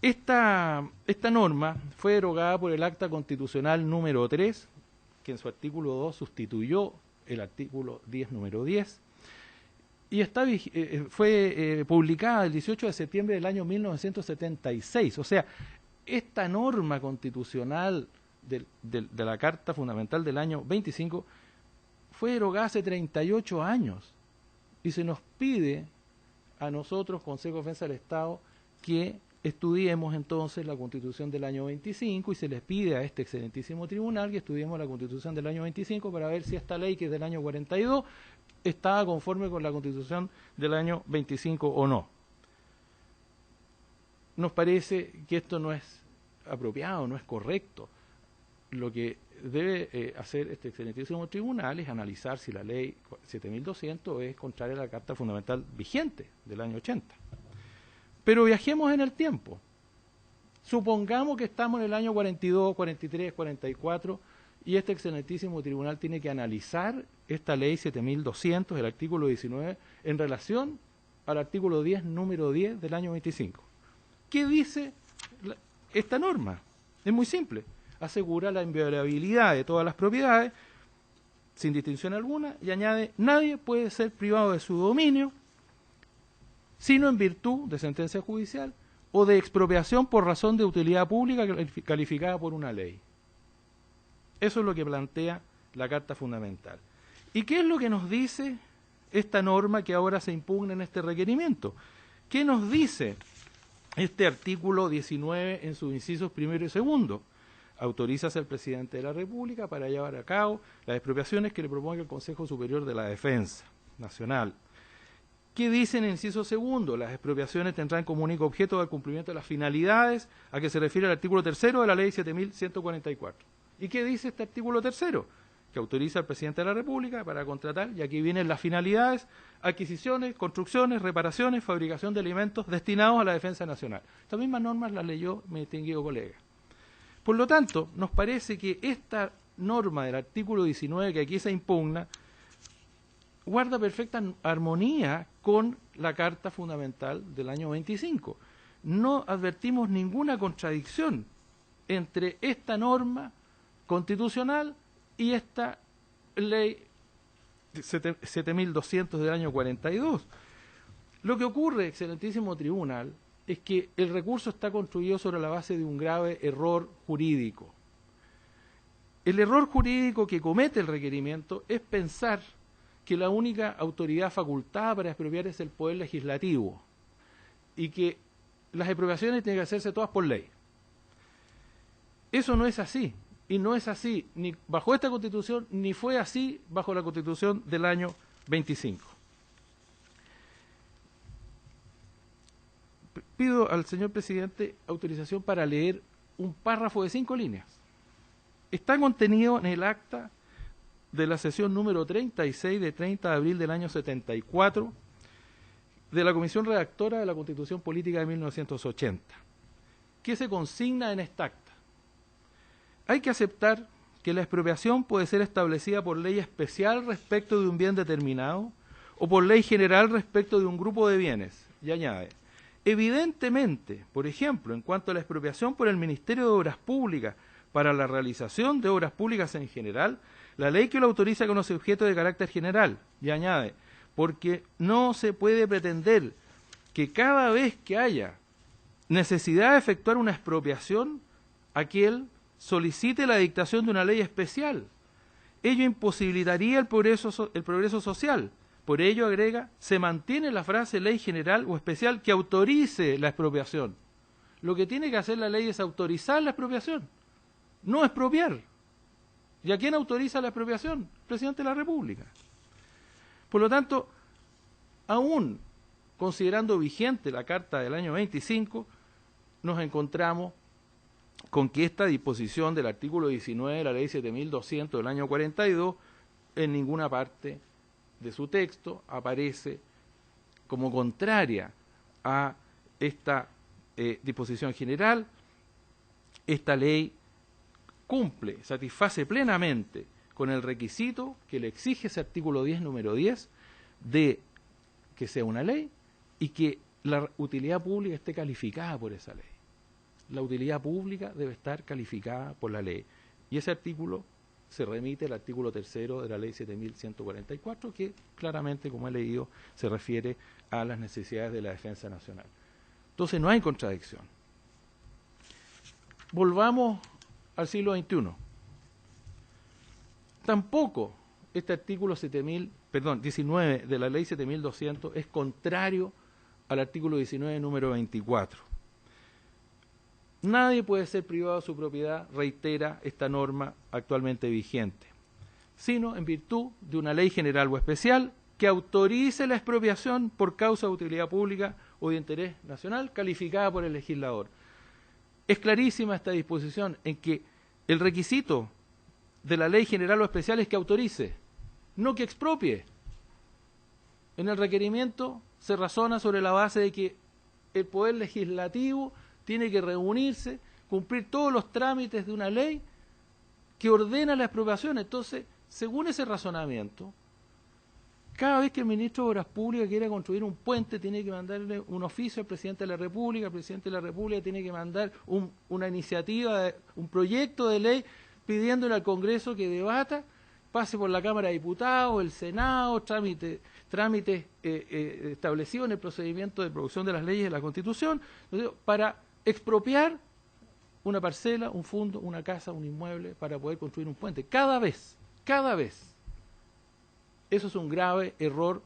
Speaker 4: Esta norma fue derogada por el Acta Constitucional número 3, que en su artículo 2 sustituyó el artículo 10, número 10, y fue publicada el 18 de septiembre del año 1976. O sea, esta norma constitucional de la Carta Fundamental del año 25 fue derogada hace 38 años y se nos pide a nosotros, Consejo de Defensa del Estado, que estudiemos entonces la Constitución del año 25 y se les pide a este excelentísimo tribunal que estudiemos la Constitución del año 25 para ver si esta ley, que es del año 42, estaba conforme con la Constitución del año 25 o no. Nos parece que esto no es apropiado, no es correcto. Lo que debe hacer este excelentísimo tribunal es analizar si la ley 7200 es contraria a la Carta Fundamental vigente del año 80. Pero viajemos en el tiempo. Supongamos que estamos en el año 42, 43, 44 y este excelentísimo tribunal tiene que analizar esta ley 7200, el artículo 19, en relación al artículo 10, número 10 del año 25. ¿Qué dice esta norma? Es muy simple. asegura la inviolabilidad de todas las propiedades, sin distinción alguna, y añade, nadie puede ser privado de su dominio, sino en virtud de sentencia judicial o de expropiación por razón de utilidad pública calificada por una ley. Eso es lo que plantea la Carta Fundamental. ¿Y qué es lo que nos dice esta norma que ahora se impugna en este requerimiento? ¿Qué nos dice este artículo 19 en sus incisos primero y segundo? Autorízase al presidente de la República para llevar a cabo las expropiaciones que le proponga el Consejo Superior de la Defensa Nacional. ¿Qué dice en el inciso segundo? Las expropiaciones tendrán como único objeto el cumplimiento de las finalidades a que se refiere el artículo tercero de la Ley 7.144. ¿Y qué dice este artículo tercero? Que autoriza al presidente de la República para contratar, y aquí vienen las finalidades, adquisiciones, construcciones, reparaciones, fabricación de alimentos destinados a la defensa nacional. Estas mismas normas las leyó mi distinguido colega. Por lo tanto, nos parece que esta norma del artículo 19 que aquí se impugna guarda perfecta armonía con la Carta Fundamental del año 25. No advertimos ninguna contradicción entre esta norma constitucional y esta ley 7.200 del año 42. Lo que ocurre, excelentísimo tribunal, es que el recurso está construido sobre la base de un grave error jurídico. El error jurídico que comete el requerimiento es pensar que la única autoridad facultada para expropiar es el Poder Legislativo y que las expropiaciones tienen que hacerse todas por ley. Eso no es así, y no es así ni bajo esta Constitución, ni fue así bajo la Constitución del año 25. Pido al señor presidente autorización para leer un párrafo de 5 líneas. Está contenido en el acta de la sesión número 36 de 30 de abril del año 74 de la Comisión Redactora de la Constitución Política de 1980, que se consigna en esta acta. Hay que aceptar que la expropiación puede ser establecida por ley especial respecto de un bien determinado o por ley general respecto de un grupo de bienes. Y añade, evidentemente, por ejemplo, en cuanto a la expropiación por el Ministerio de Obras Públicas para la realización de obras públicas en general, la ley que lo autoriza conoce objeto de carácter general. Y añade, porque no se puede pretender que cada vez que haya necesidad de efectuar una expropiación, aquel solicite la dictación de una ley especial. Ello imposibilitaría el progreso social. Por ello, agrega, se mantiene la frase ley general o especial que autorice la expropiación. Lo que tiene que hacer la ley es autorizar la expropiación, no expropiar. ¿Y a quién autoriza la expropiación? El presidente de la República. Por lo tanto, aún considerando vigente la Carta del año 25, nos encontramos con que esta disposición del artículo 19 de la Ley 7.200 del año 42 en ninguna parte de su texto aparece como contraria a esta disposición general. Esta ley cumple, satisface plenamente con el requisito que le exige ese artículo 10, número 10, de que sea una ley y que la utilidad pública esté calificada por esa ley. La utilidad pública debe estar calificada por la ley. Y ese artículo se remite al artículo tercero de la Ley 7.144, que claramente, como he leído, se refiere a las necesidades de la defensa nacional. Entonces no hay contradicción. Volvamos al siglo XXI. Tampoco este artículo 19 de la Ley 7.200 es contrario al artículo 19, número 24. Nadie puede ser privado de su propiedad, reitera esta norma actualmente vigente, sino en virtud de una ley general o especial que autorice la expropiación por causa de utilidad pública o de interés nacional calificada por el legislador. Es clarísima esta disposición en que el requisito de la ley general o especial es que autorice, no que expropie. En el requerimiento se razona sobre la base de que el Poder Legislativo tiene que reunirse, cumplir todos los trámites de una ley que ordena la expropiación. Entonces, según ese razonamiento, Cada vez que el ministro de Obras Públicas quiera construir un puente, tiene que mandarle un oficio al presidente de la República, el presidente de la República tiene que mandar una iniciativa, un proyecto de ley pidiéndole al Congreso que debata, pase por la Cámara de Diputados, el Senado, trámites establecidos en el procedimiento de producción de las leyes de la Constitución, para expropiar una parcela, un fondo, una casa, un inmueble, para poder construir un puente. Cada vez. Eso es un grave error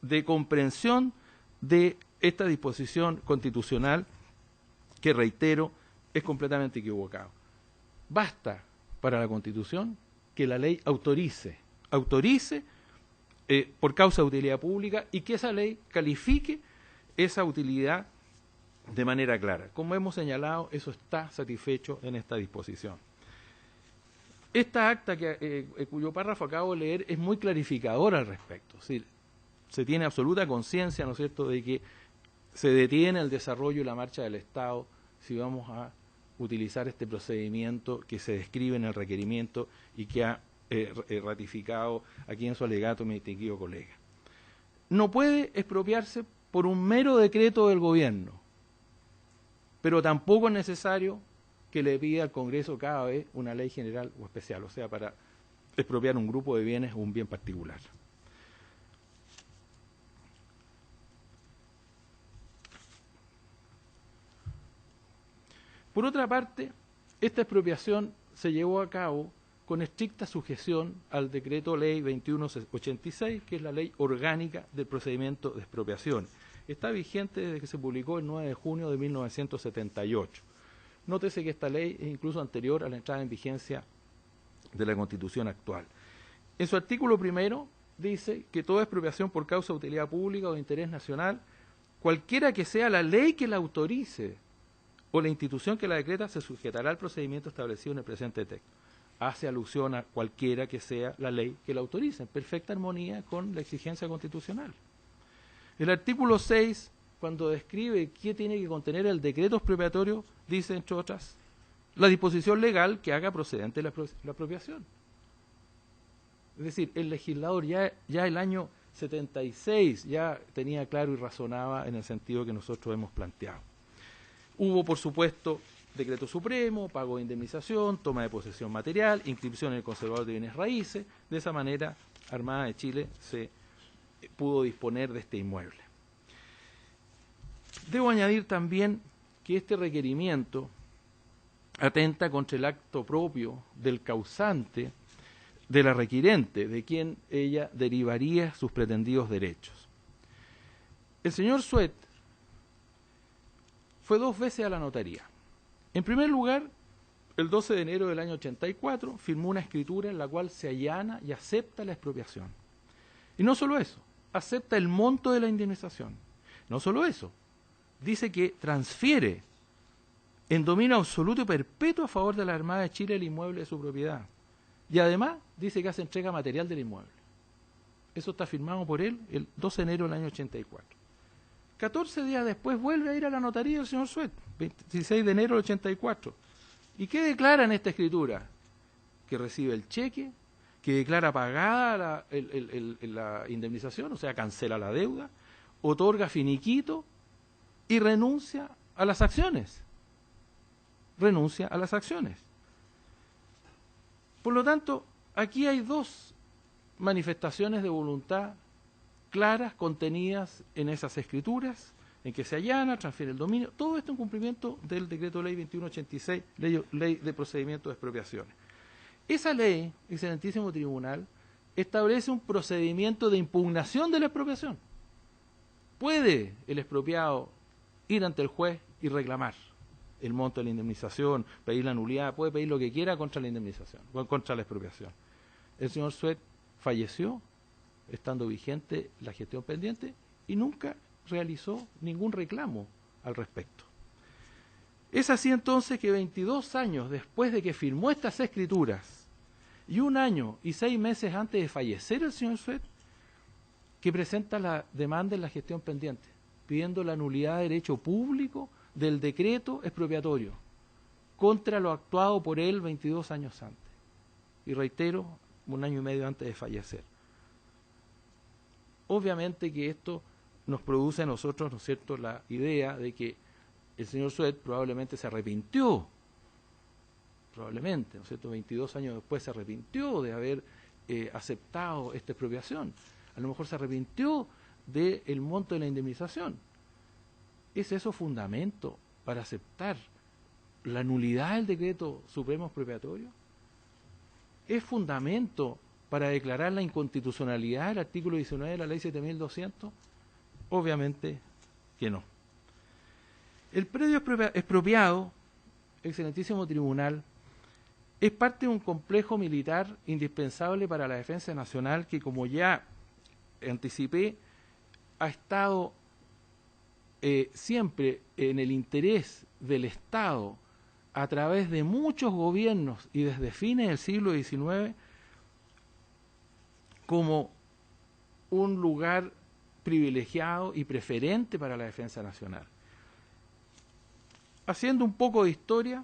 Speaker 4: de comprensión de esta disposición constitucional que, reitero, es completamente equivocado. Basta para la Constitución que la ley autorice por causa de utilidad pública y que esa ley califique esa utilidad de manera clara. Como hemos señalado, eso está satisfecho en esta disposición. Esta acta, cuyo párrafo acabo de leer, es muy clarificadora al respecto. Es decir, se tiene absoluta conciencia, ¿no es cierto?, de que se detiene el desarrollo y la marcha del Estado si vamos a utilizar este procedimiento que se describe en el requerimiento y que ha ratificado aquí en su alegato mi distinguido colega. No puede expropiarse por un mero decreto del gobierno, pero tampoco es necesario que le pida al Congreso cada vez una ley general o especial, o sea, para expropiar un grupo de bienes o un bien particular. Por otra parte, esta expropiación se llevó a cabo con estricta sujeción al decreto ley 2186, que es la ley orgánica del procedimiento de expropiación. Está vigente desde que se publicó el 9 de junio de 1978. Nótese que esta ley es incluso anterior a la entrada en vigencia de la Constitución actual. En su artículo primero dice que toda expropiación por causa de utilidad pública o de interés nacional, cualquiera que sea la ley que la autorice o la institución que la decreta, se sujetará al procedimiento establecido en el presente texto. Hace alusión a cualquiera que sea la ley que la autorice, en perfecta armonía con la exigencia constitucional. El artículo 6, cuando describe qué tiene que contener el decreto expropiatorio, dice, entre otras, la disposición legal que haga procedente la expropiación. Es decir, el legislador ya el año 76 ya tenía claro y razonaba en el sentido que nosotros hemos planteado. Hubo, por supuesto, decreto supremo, pago de indemnización, toma de posesión material, inscripción en el conservador de bienes raíces. De esa manera, Armada de Chile se pudo disponer de este inmueble. Debo añadir también que este requerimiento atenta contra el acto propio del causante, de la requirente, de quien ella derivaría sus pretendidos derechos. El señor Suet fue 2 veces a la notaría. En primer lugar, el 12 de enero del año 84, firmó una escritura en la cual se allana y acepta la expropiación. Y no solo eso, acepta el monto de la indemnización. No solo eso, dice que transfiere en dominio absoluto y perpetuo a favor de la Armada de Chile el inmueble de su propiedad. Y además dice que hace entrega material del inmueble. Eso está firmado por él el 12 de enero del año 84. 14 días después vuelve a ir a la notaría del señor Suet, 26 de enero del 84. ¿Y qué declara en esta escritura? Que recibe el cheque, que declara pagada la indemnización, o sea, cancela la deuda, otorga finiquito y renuncia a las acciones. Renuncia a las acciones. Por lo tanto, aquí hay 2 manifestaciones de voluntad claras, contenidas en esas escrituras, en que se allana, transfiere el dominio, todo esto en cumplimiento del decreto ley 2186, ley de procedimiento de expropiaciones. Esa ley, excelentísimo tribunal, establece un procedimiento de impugnación de la expropiación. Puede el expropiado ir ante el juez y reclamar el monto de la indemnización, pedir la nulidad, puede pedir lo que quiera contra la indemnización, contra la expropiación. El señor Suet falleció estando vigente la gestión pendiente y nunca realizó ningún reclamo al respecto. Es así entonces que 22 años después de que firmó estas escrituras y 1 año y 6 meses antes de fallecer el señor Suet, que presenta la demanda en la gestión pendiente, pidiendo la nulidad de derecho público del decreto expropiatorio contra lo actuado por él 22 años antes. Y reitero, 1 año y medio antes de fallecer. obviamente que esto nos produce a nosotros, ¿no es cierto?, la idea de que el señor Suet probablemente se arrepintió, probablemente, ¿no es cierto?, 22 años después se arrepintió de haber aceptado esta expropiación. A lo mejor se arrepintió del monto de la indemnización. ¿Es eso fundamento para aceptar la nulidad del decreto supremo expropiatorio? ¿Es fundamento para declarar la inconstitucionalidad del artículo 19 de la ley 7.200? Obviamente que no. El predio expropiado, excelentísimo tribunal, es parte de un complejo militar indispensable para la defensa nacional que, como ya anticipé, ha estado siempre en el interés del Estado a través de muchos gobiernos y desde fines del siglo XIX como un lugar privilegiado y preferente para la defensa nacional. Haciendo un poco de historia,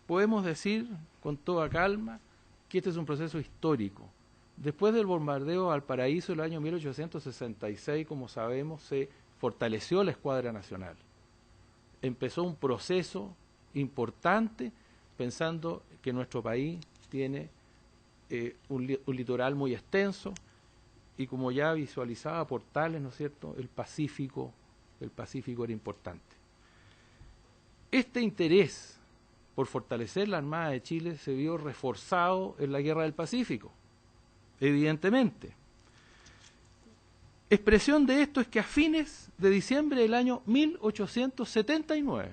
Speaker 4: podemos decir con toda calma que este es un proceso histórico. Después del bombardeo de Valparaíso el año 1866, como sabemos, se fortaleció la Escuadra Nacional. Empezó un proceso importante pensando que nuestro país tiene un litoral muy extenso y, como ya visualizaba Portales, ¿no es cierto?, el Pacífico era importante. Este interés por fortalecer la Armada de Chile se vio reforzado en la Guerra del Pacífico, evidentemente. Expresión de esto es que a fines de diciembre del año 1879,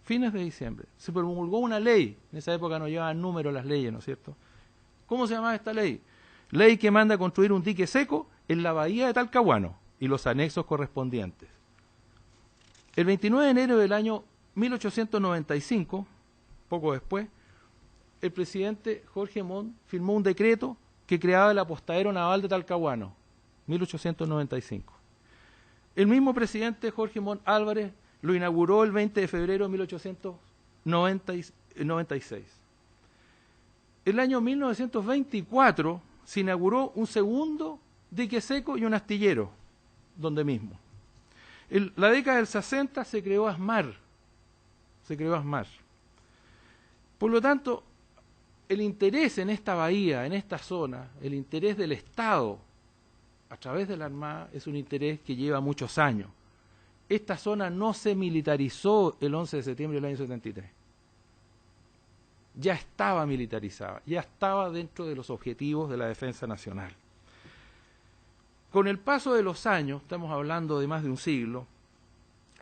Speaker 4: fines de diciembre, se promulgó una ley. En esa época no llevaban número las leyes, ¿no es cierto? ¿Cómo se llamaba esta ley? Ley que manda a construir un dique seco en la bahía de Talcahuano y los anexos correspondientes. El 29 de enero del año 1895, poco después, el presidente Jorge Montt firmó un decreto que creaba el apostadero naval de Talcahuano, 1895. El mismo presidente Jorge Montt Álvarez lo inauguró el 20 de febrero de 1896. El año 1924 se inauguró un segundo dique seco y un astillero, donde mismo. En la década del 60 se creó ASMAR. Por lo tanto, el interés en esta bahía, en esta zona, el interés del Estado a través de la Armada es un interés que lleva muchos años. Esta zona no se militarizó el 11 de septiembre del año 73. Ya estaba militarizada, ya estaba dentro de los objetivos de la defensa nacional. Con el paso de los años, estamos hablando de más de un siglo,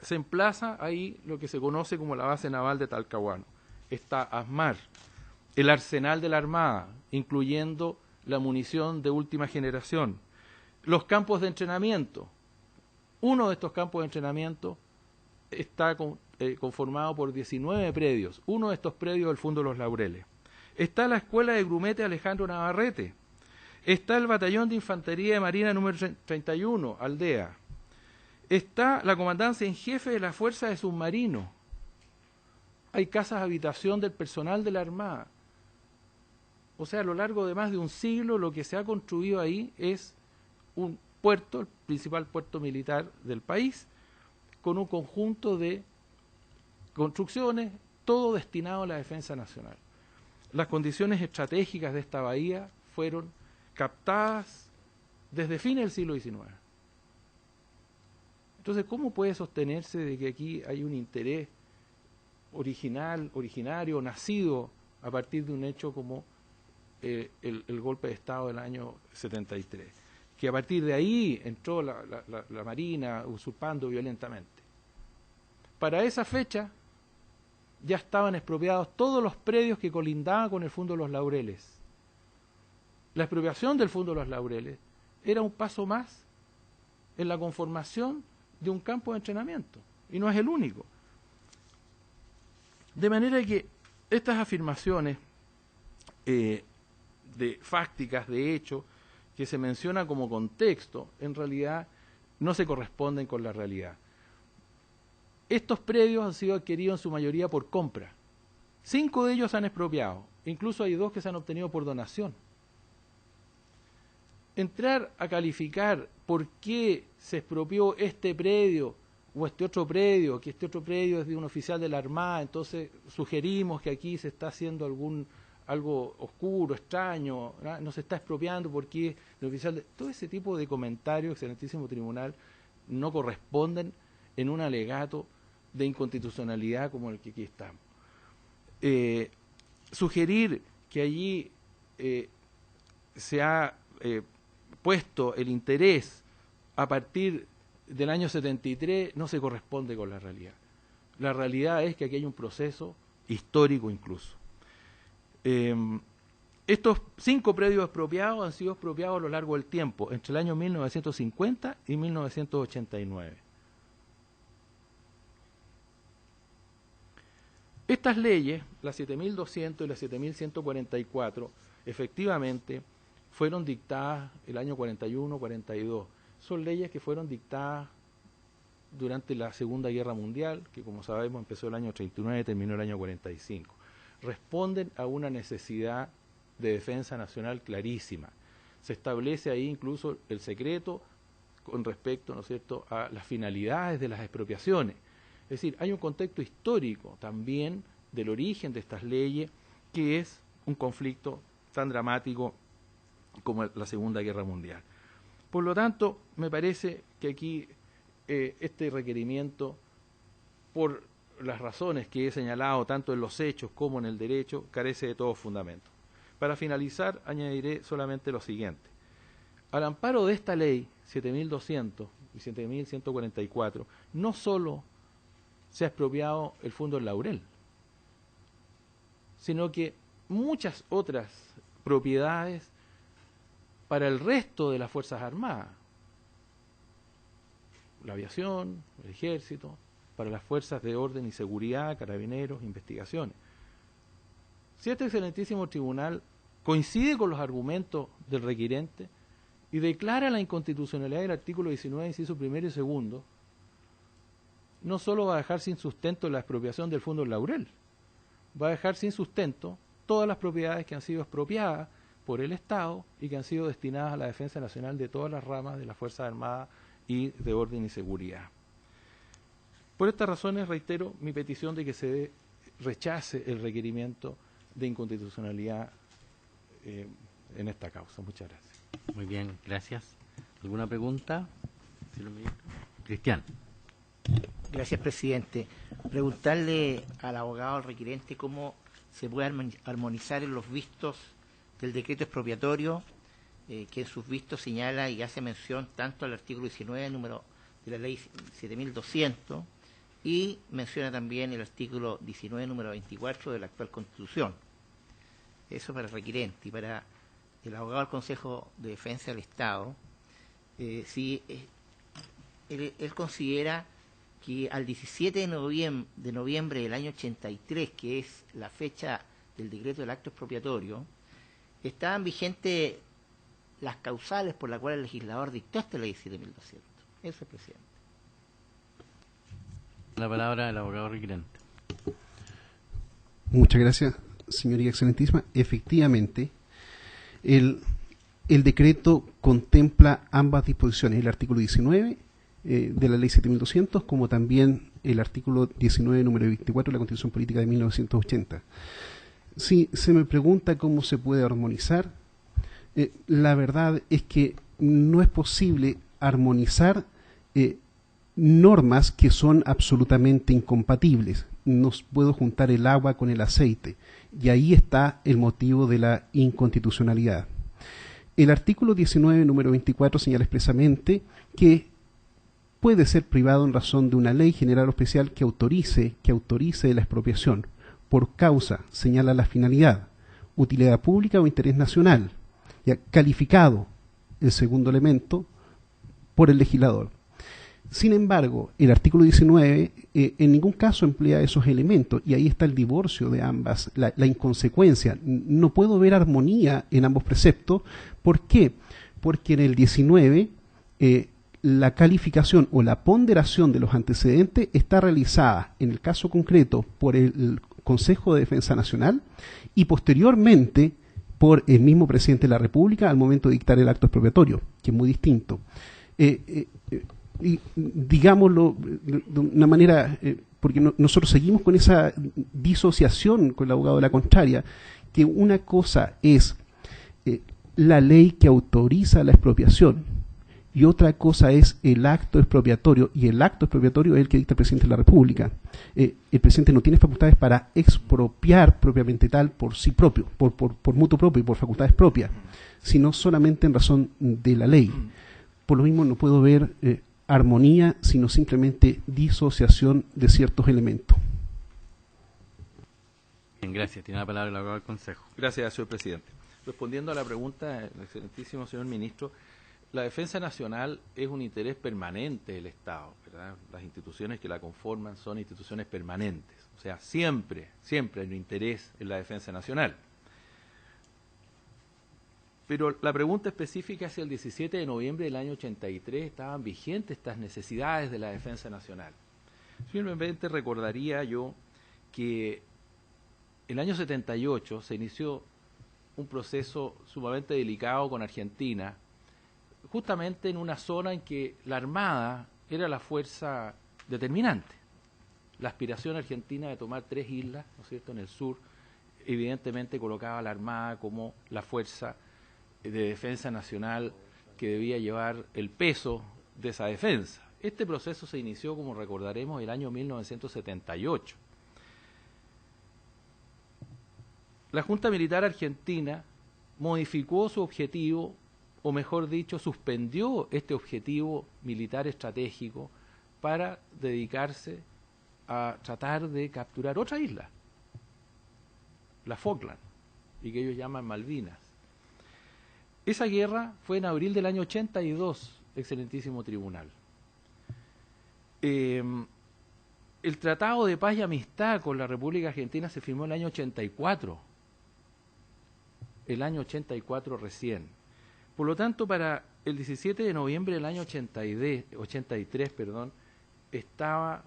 Speaker 4: se emplaza ahí lo que se conoce como la base naval de Talcahuano. Está ASMAR, el arsenal de la Armada, incluyendo la munición de última generación, los campos de entrenamiento. Uno de estos campos de entrenamiento está conformado por 19 predios. Uno de estos predios del Fundo Los Laureles. Está la Escuela de Grumete Alejandro Navarrete. Está el Batallón de Infantería de Marina número 31, Aldea. Está la Comandancia en Jefe de la Fuerza de Submarinos. Hay casas de habitación del personal de la Armada. O sea, a lo largo de más de un siglo lo que se ha construido ahí es un puerto, el principal puerto militar del país, con un conjunto de construcciones, todo destinado a la defensa nacional. Las condiciones estratégicas de esta bahía fueron captadas desde fines del siglo XIX. Entonces, ¿cómo puede sostenerse de que aquí hay un interés originario, nacido a partir de un hecho como el golpe de Estado del año 73? Que a partir de ahí entró la Marina usurpando violentamente. Para esa fecha ya estaban expropiados todos los predios que colindaban con el Fundo de los Laureles. La expropiación del Fundo de los Laureles era un paso más en la conformación de un campo de entrenamiento, y no es el único. De manera que estas afirmaciones fácticas, de hecho, que se menciona como contexto, en realidad no se corresponden con la realidad. Estos predios han sido adquiridos en su mayoría por compra. 5 de ellos se han expropiado, incluso hay 2 que se han obtenido por donación. entrar a calificar por qué se expropió este predio o este otro predio, que este otro predio es de un oficial de la Armada, entonces sugerimos que aquí se está haciendo algo oscuro, extraño, ¿no? No se está expropiando porque el oficial de... Todo ese tipo de comentarios, excelentísimo tribunal, no corresponden en un alegato de inconstitucionalidad como el que aquí estamos. Sugerir que allí se ha puesto el interés a partir del año 73 no se corresponde con la realidad. La realidad es que aquí hay un proceso histórico incluso. Estos 5 predios expropiados han sido expropiados a lo largo del tiempo, entre el año 1950 y 1989. Estas leyes, la 7.200 y la 7.144, efectivamente fueron dictadas el año 41-42. Son leyes que fueron dictadas durante la Segunda Guerra Mundial, que como sabemos empezó el año 39 y terminó el año 45. Responden a una necesidad de defensa nacional clarísima. Se establece ahí incluso el secreto con respecto, ¿no es cierto?, a las finalidades de las expropiaciones. Es decir, hay un contexto histórico también del origen de estas leyes, que es un conflicto tan dramático como la Segunda Guerra Mundial. Por lo tanto, me parece que aquí este requerimiento, por las razones que he señalado tanto en los hechos como en el derecho, carece de todo fundamento. Para finalizar, añadiré solamente lo siguiente. Al amparo de esta ley 7.200 y 7.144, no solo se ha expropiado el Fondo del Laurel, sino que muchas otras propiedades para el resto de las Fuerzas Armadas, la aviación, el ejército, para las fuerzas de orden y seguridad, carabineros, investigaciones. Si este excelentísimo tribunal coincide con los argumentos del requirente y declara la inconstitucionalidad del artículo 19, inciso primero y segundo, no solo va a dejar sin sustento la expropiación del Fondo del Laurel, va a dejar sin sustento todas las propiedades que han sido expropiadas por el Estado y que han sido destinadas a la defensa nacional de todas las ramas de las Fuerzas Armadas y de orden y seguridad. Por estas razones reitero mi petición de que se rechace el requerimiento de inconstitucionalidad en esta causa. Muchas gracias.
Speaker 1: Muy bien, gracias. ¿Alguna pregunta? Cristian.
Speaker 5: Gracias, presidente. Preguntarle al abogado, al requirente, cómo se puede armonizar en los vistos del decreto expropiatorio, que en sus vistos señala y hace mención tanto al artículo 19, número de la ley 7.200, y menciona también el artículo 19, número 24 de la actual Constitución. Eso para el requirente. Y para el abogado del Consejo de Defensa del Estado, si él considera que al 17 de noviembre del año 83, que es la fecha del decreto del acto expropiatorio, estaban vigentes las causales por las cuales el legislador dictó esta ley 7.200. Eso es, presidente.
Speaker 1: La palabra del abogado requirente.
Speaker 3: Muchas gracias, señoría excelentísima. Efectivamente, el decreto contempla ambas disposiciones, el artículo 19 de la ley 7.200, como también el artículo 19, número 24 de la Constitución Política de 1980. Si se me pregunta cómo se puede armonizar, la verdad es que no es posible armonizar normas que son absolutamente incompatibles. No puedo juntar el agua con el aceite, y ahí está el motivo de la inconstitucionalidad. El artículo 19, número 24, señala expresamente que puede ser privado en razón de una ley general o especial que autorice la expropiación. Por causa, señala la finalidad, utilidad pública o interés nacional, ya calificado el segundo elemento por el legislador. Sin embargo, el artículo 19 en ningún caso emplea esos elementos, y ahí está el divorcio de ambas, la inconsecuencia. No puedo ver armonía en ambos preceptos. ¿Por qué? Porque en el 19 la calificación o la ponderación de los antecedentes está realizada, en el caso concreto, por el Consejo de Defensa Nacional y posteriormente por el mismo presidente de la República al momento de dictar el acto expropiatorio, que es muy distinto. Y digámoslo de una manera, porque nosotros seguimos con esa disociación con el abogado de la contraria, que una cosa es la ley que autoriza la expropiación y otra cosa es el acto expropiatorio, y el acto expropiatorio es el que dicta el presidente de la República. El presidente no tiene facultades para expropiar propiamente tal por sí propio, por mutuo propio y por facultades propias, sino solamente en razón de la ley. Por lo mismo no puedo ver armonía, sino simplemente disociación de ciertos elementos.
Speaker 1: Bien, gracias. Tiene la palabra el abogado del Consejo.
Speaker 4: Gracias, señor presidente. Respondiendo a la pregunta del excelentísimo señor ministro, la defensa nacional es un interés permanente del Estado, ¿verdad? Las instituciones que la conforman son instituciones permanentes, o sea, siempre hay un interés en la defensa nacional. Pero la pregunta específica es si el 17 de noviembre del año 83 estaban vigentes estas necesidades de la defensa nacional. Simplemente recordaría yo que en el año 78 se inició un proceso sumamente delicado con Argentina, justamente en una zona en que la Armada era la fuerza determinante. La aspiración argentina de tomar 3 islas, ¿no es cierto?, en el sur, evidentemente colocaba a la Armada como la fuerza de defensa nacional que debía llevar el peso de esa defensa. Este proceso se inició, como recordaremos, el año 1978. La Junta Militar Argentina modificó su objetivo, o mejor dicho, suspendió este objetivo militar estratégico para dedicarse a tratar de capturar otra isla, la Falkland, y que ellos llaman Malvinas. Esa guerra fue en abril del año 82, excelentísimo tribunal. El Tratado de Paz y Amistad con la República Argentina se firmó en el año 84, recién. Por lo tanto, para el 17 de noviembre del año 83, estaba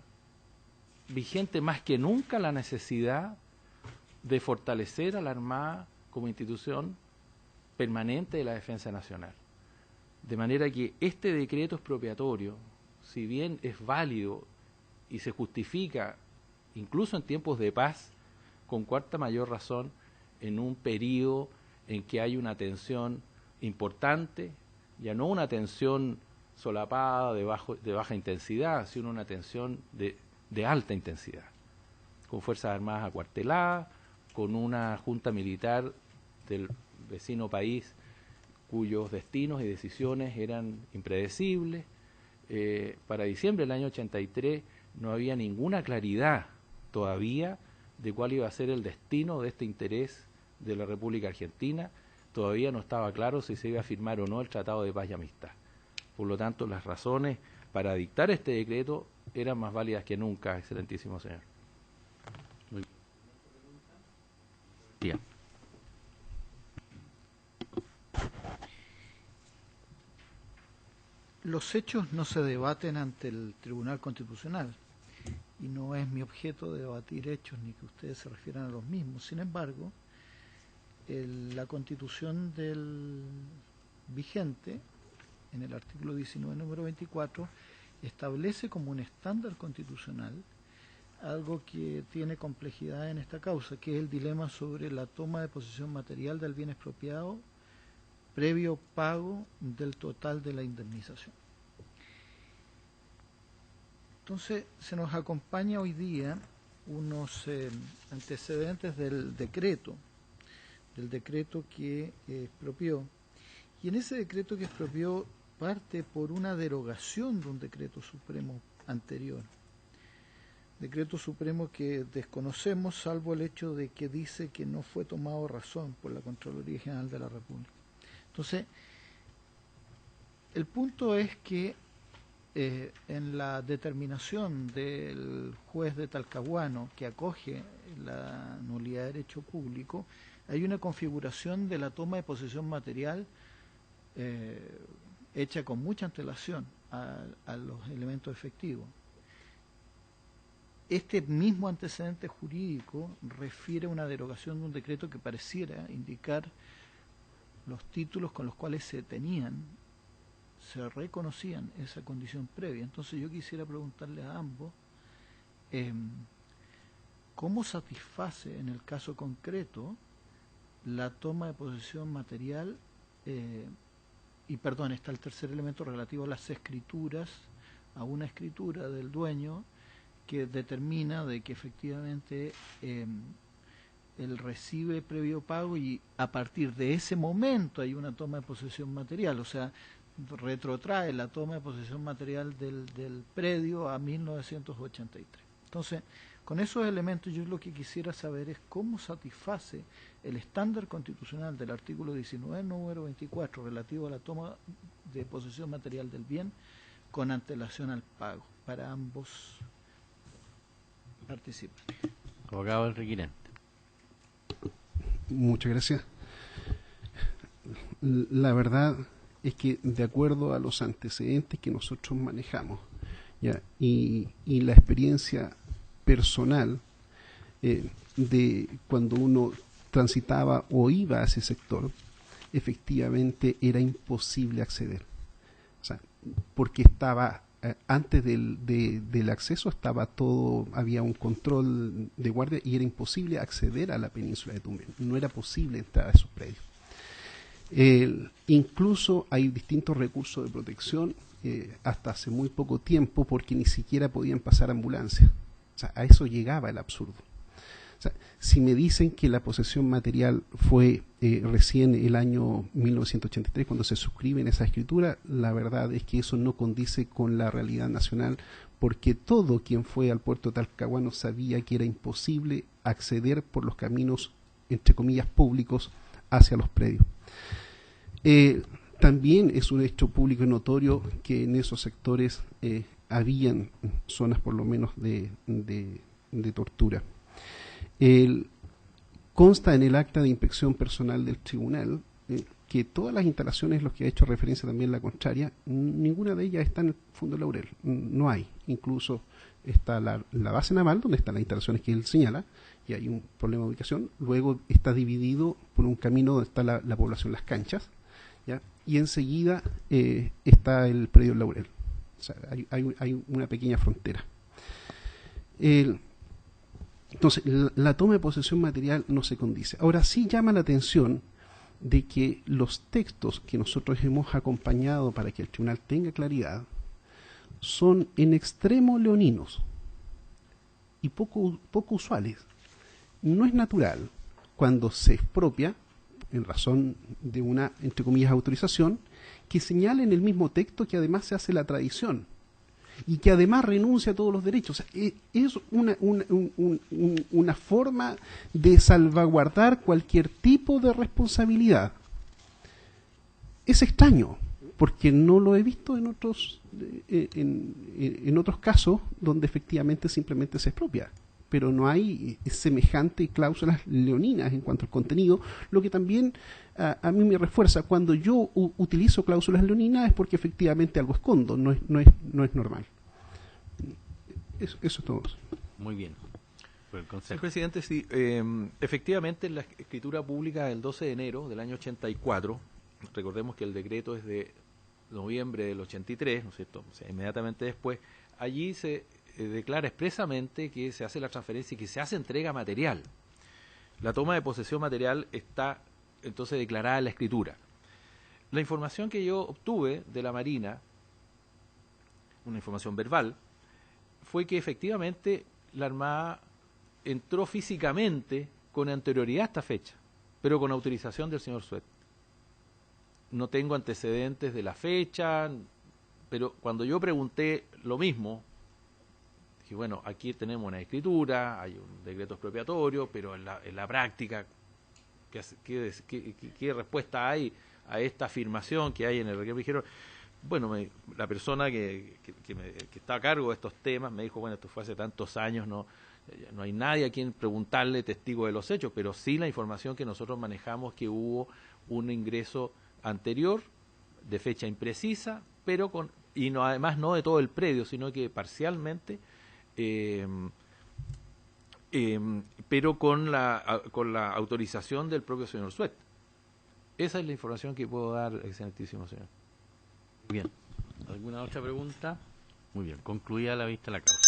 Speaker 4: vigente más que nunca la necesidad de fortalecer a la Armada como institución permanente de la defensa nacional. De manera que este decreto expropiatorio, si bien es válido y se justifica incluso en tiempos de paz, con cuarta mayor razón en un periodo en que hay una tensión importante, ya no una tensión solapada de baja intensidad, sino una tensión de alta intensidad, con Fuerzas Armadas acuarteladas, con una junta militar del vecino país cuyos destinos y decisiones eran impredecibles. Para diciembre del año 83 no había ninguna claridad todavía de cuál iba a ser el destino de este interés de la República Argentina. Todavía no estaba claro si se iba a firmar o no el Tratado de Paz y Amistad. Por lo tanto, las razones para dictar este decreto eran más válidas que nunca, excelentísimo señor.
Speaker 1: Muy bien.
Speaker 6: Los hechos no se debaten ante el Tribunal Constitucional y no es mi objeto debatir hechos ni que ustedes se refieran a los mismos. Sin embargo, la Constitución del vigente, en el artículo 19, número 24, establece como un estándar constitucional algo que tiene complejidad en esta causa, que es el dilema sobre la toma de posesión material del bien expropiado previo pago del total de la indemnización. Entonces, se nos acompaña hoy día unos antecedentes del decreto que expropió, y en ese decreto que expropió parte por una derogación de un decreto supremo anterior. Decreto supremo que desconocemos, salvo el hecho de que dice que no fue tomado razón por la Contraloría General de la República. Entonces, el punto es que en la determinación del juez de Talcahuano que acoge la nulidad de derecho público, hay una configuración de la toma de posesión material hecha con mucha antelación a los elementos efectivos. Este mismo antecedente jurídico refiere a una derogación de un decreto que pareciera indicar los títulos con los cuales se reconocían esa condición previa. Entonces yo quisiera preguntarle a ambos cómo satisface en el caso concreto la toma de posesión material está el tercer elemento relativo a las escrituras, a una escritura del dueño que determina de que efectivamente él recibe previo pago y a partir de ese momento hay una toma de posesión material, o sea, retrotrae la toma de posesión material del predio a 1983. Entonces, con esos elementos yo lo que quisiera saber es cómo satisface el estándar constitucional del artículo 19, número 24, relativo a la toma de posesión material del bien con antelación al pago para ambos participantes.
Speaker 1: Abogado del requirente.
Speaker 3: Muchas gracias. La verdad es que de acuerdo a los antecedentes que nosotros manejamos, ¿ya? Y la experiencia personal de cuando uno transitaba o iba a ese sector, efectivamente era imposible acceder. O sea, porque estaba antes del acceso estaba todo, había un control de guardia y era imposible acceder a la península de Tumbes. No era posible entrar a esos predios. Incluso hay distintos recursos de protección hasta hace muy poco tiempo porque ni siquiera podían pasar ambulancias. O sea, a eso llegaba el absurdo. O sea, si me dicen que la posesión material fue recién el año 1983 cuando se suscribe en esa escritura, la verdad es que eso no condice con la realidad nacional porque todo quien fue al puerto de Talcahuano sabía que era imposible acceder por los caminos, entre comillas, públicos hacia los predios. También es un hecho público y notorio que en esos sectores habían zonas por lo menos de tortura. Consta en el acta de inspección personal del tribunal que todas las instalaciones, los que ha hecho referencia también la contraria, ninguna de ellas está en el Fondo Laurel, no hay. Incluso está la base naval, donde están las instalaciones que él señala, y hay un problema de ubicación. Luego está dividido por un camino donde está la población Las Canchas, ¿ya? Y enseguida está el predio Laurel. O sea, hay una pequeña frontera. Entonces, la toma de posesión material no se condice. Ahora sí llama la atención de que los textos que nosotros hemos acompañado para que el tribunal tenga claridad son en extremo leoninos y poco usuales. No es natural cuando se expropia, en razón de una, entre comillas, autorización, que señale en el mismo texto que además se hace la tradición y que además renuncia a todos los derechos. O sea, es una forma de salvaguardar cualquier tipo de responsabilidad. Es extraño, porque no lo he visto en otros casos donde efectivamente simplemente se expropia, pero no hay semejante cláusulas leoninas en cuanto al contenido, lo que también a mí me refuerza. Cuando yo utilizo cláusulas leoninas es porque efectivamente algo escondo, no es normal. Eso es todo.
Speaker 1: Muy bien. Por el consejo.
Speaker 4: Señor presidente, sí, efectivamente en la escritura pública del 12 de enero del año 84, recordemos que el decreto es de noviembre del 83, ¿no es cierto? O sea, inmediatamente después, allí se declara expresamente que se hace la transferencia y que se hace entrega material. La toma de posesión material está entonces declarada en la escritura. La información que yo obtuve de la Marina, una información verbal, fue que efectivamente la Armada entró físicamente con anterioridad a esta fecha, pero con autorización del señor Suet. No tengo antecedentes de la fecha, pero cuando yo pregunté lo mismo, dije, bueno, aquí tenemos una escritura, hay un decreto expropiatorio, pero en la práctica, ¿qué respuesta hay a esta afirmación que hay en el requerimiento? Me dijeron, bueno, la persona que está a cargo de estos temas me dijo, bueno, esto fue hace tantos años, no hay nadie a quien preguntarle testigo de los hechos, pero sí la información que nosotros manejamos que hubo un ingreso anterior de fecha imprecisa, pero además no de todo el predio, sino que parcialmente, pero con la autorización del propio señor Suet. Esa es la información que puedo dar, excelentísimo señor.
Speaker 1: Bien. ¿Alguna otra pregunta? Muy bien. Concluida la vista de la causa.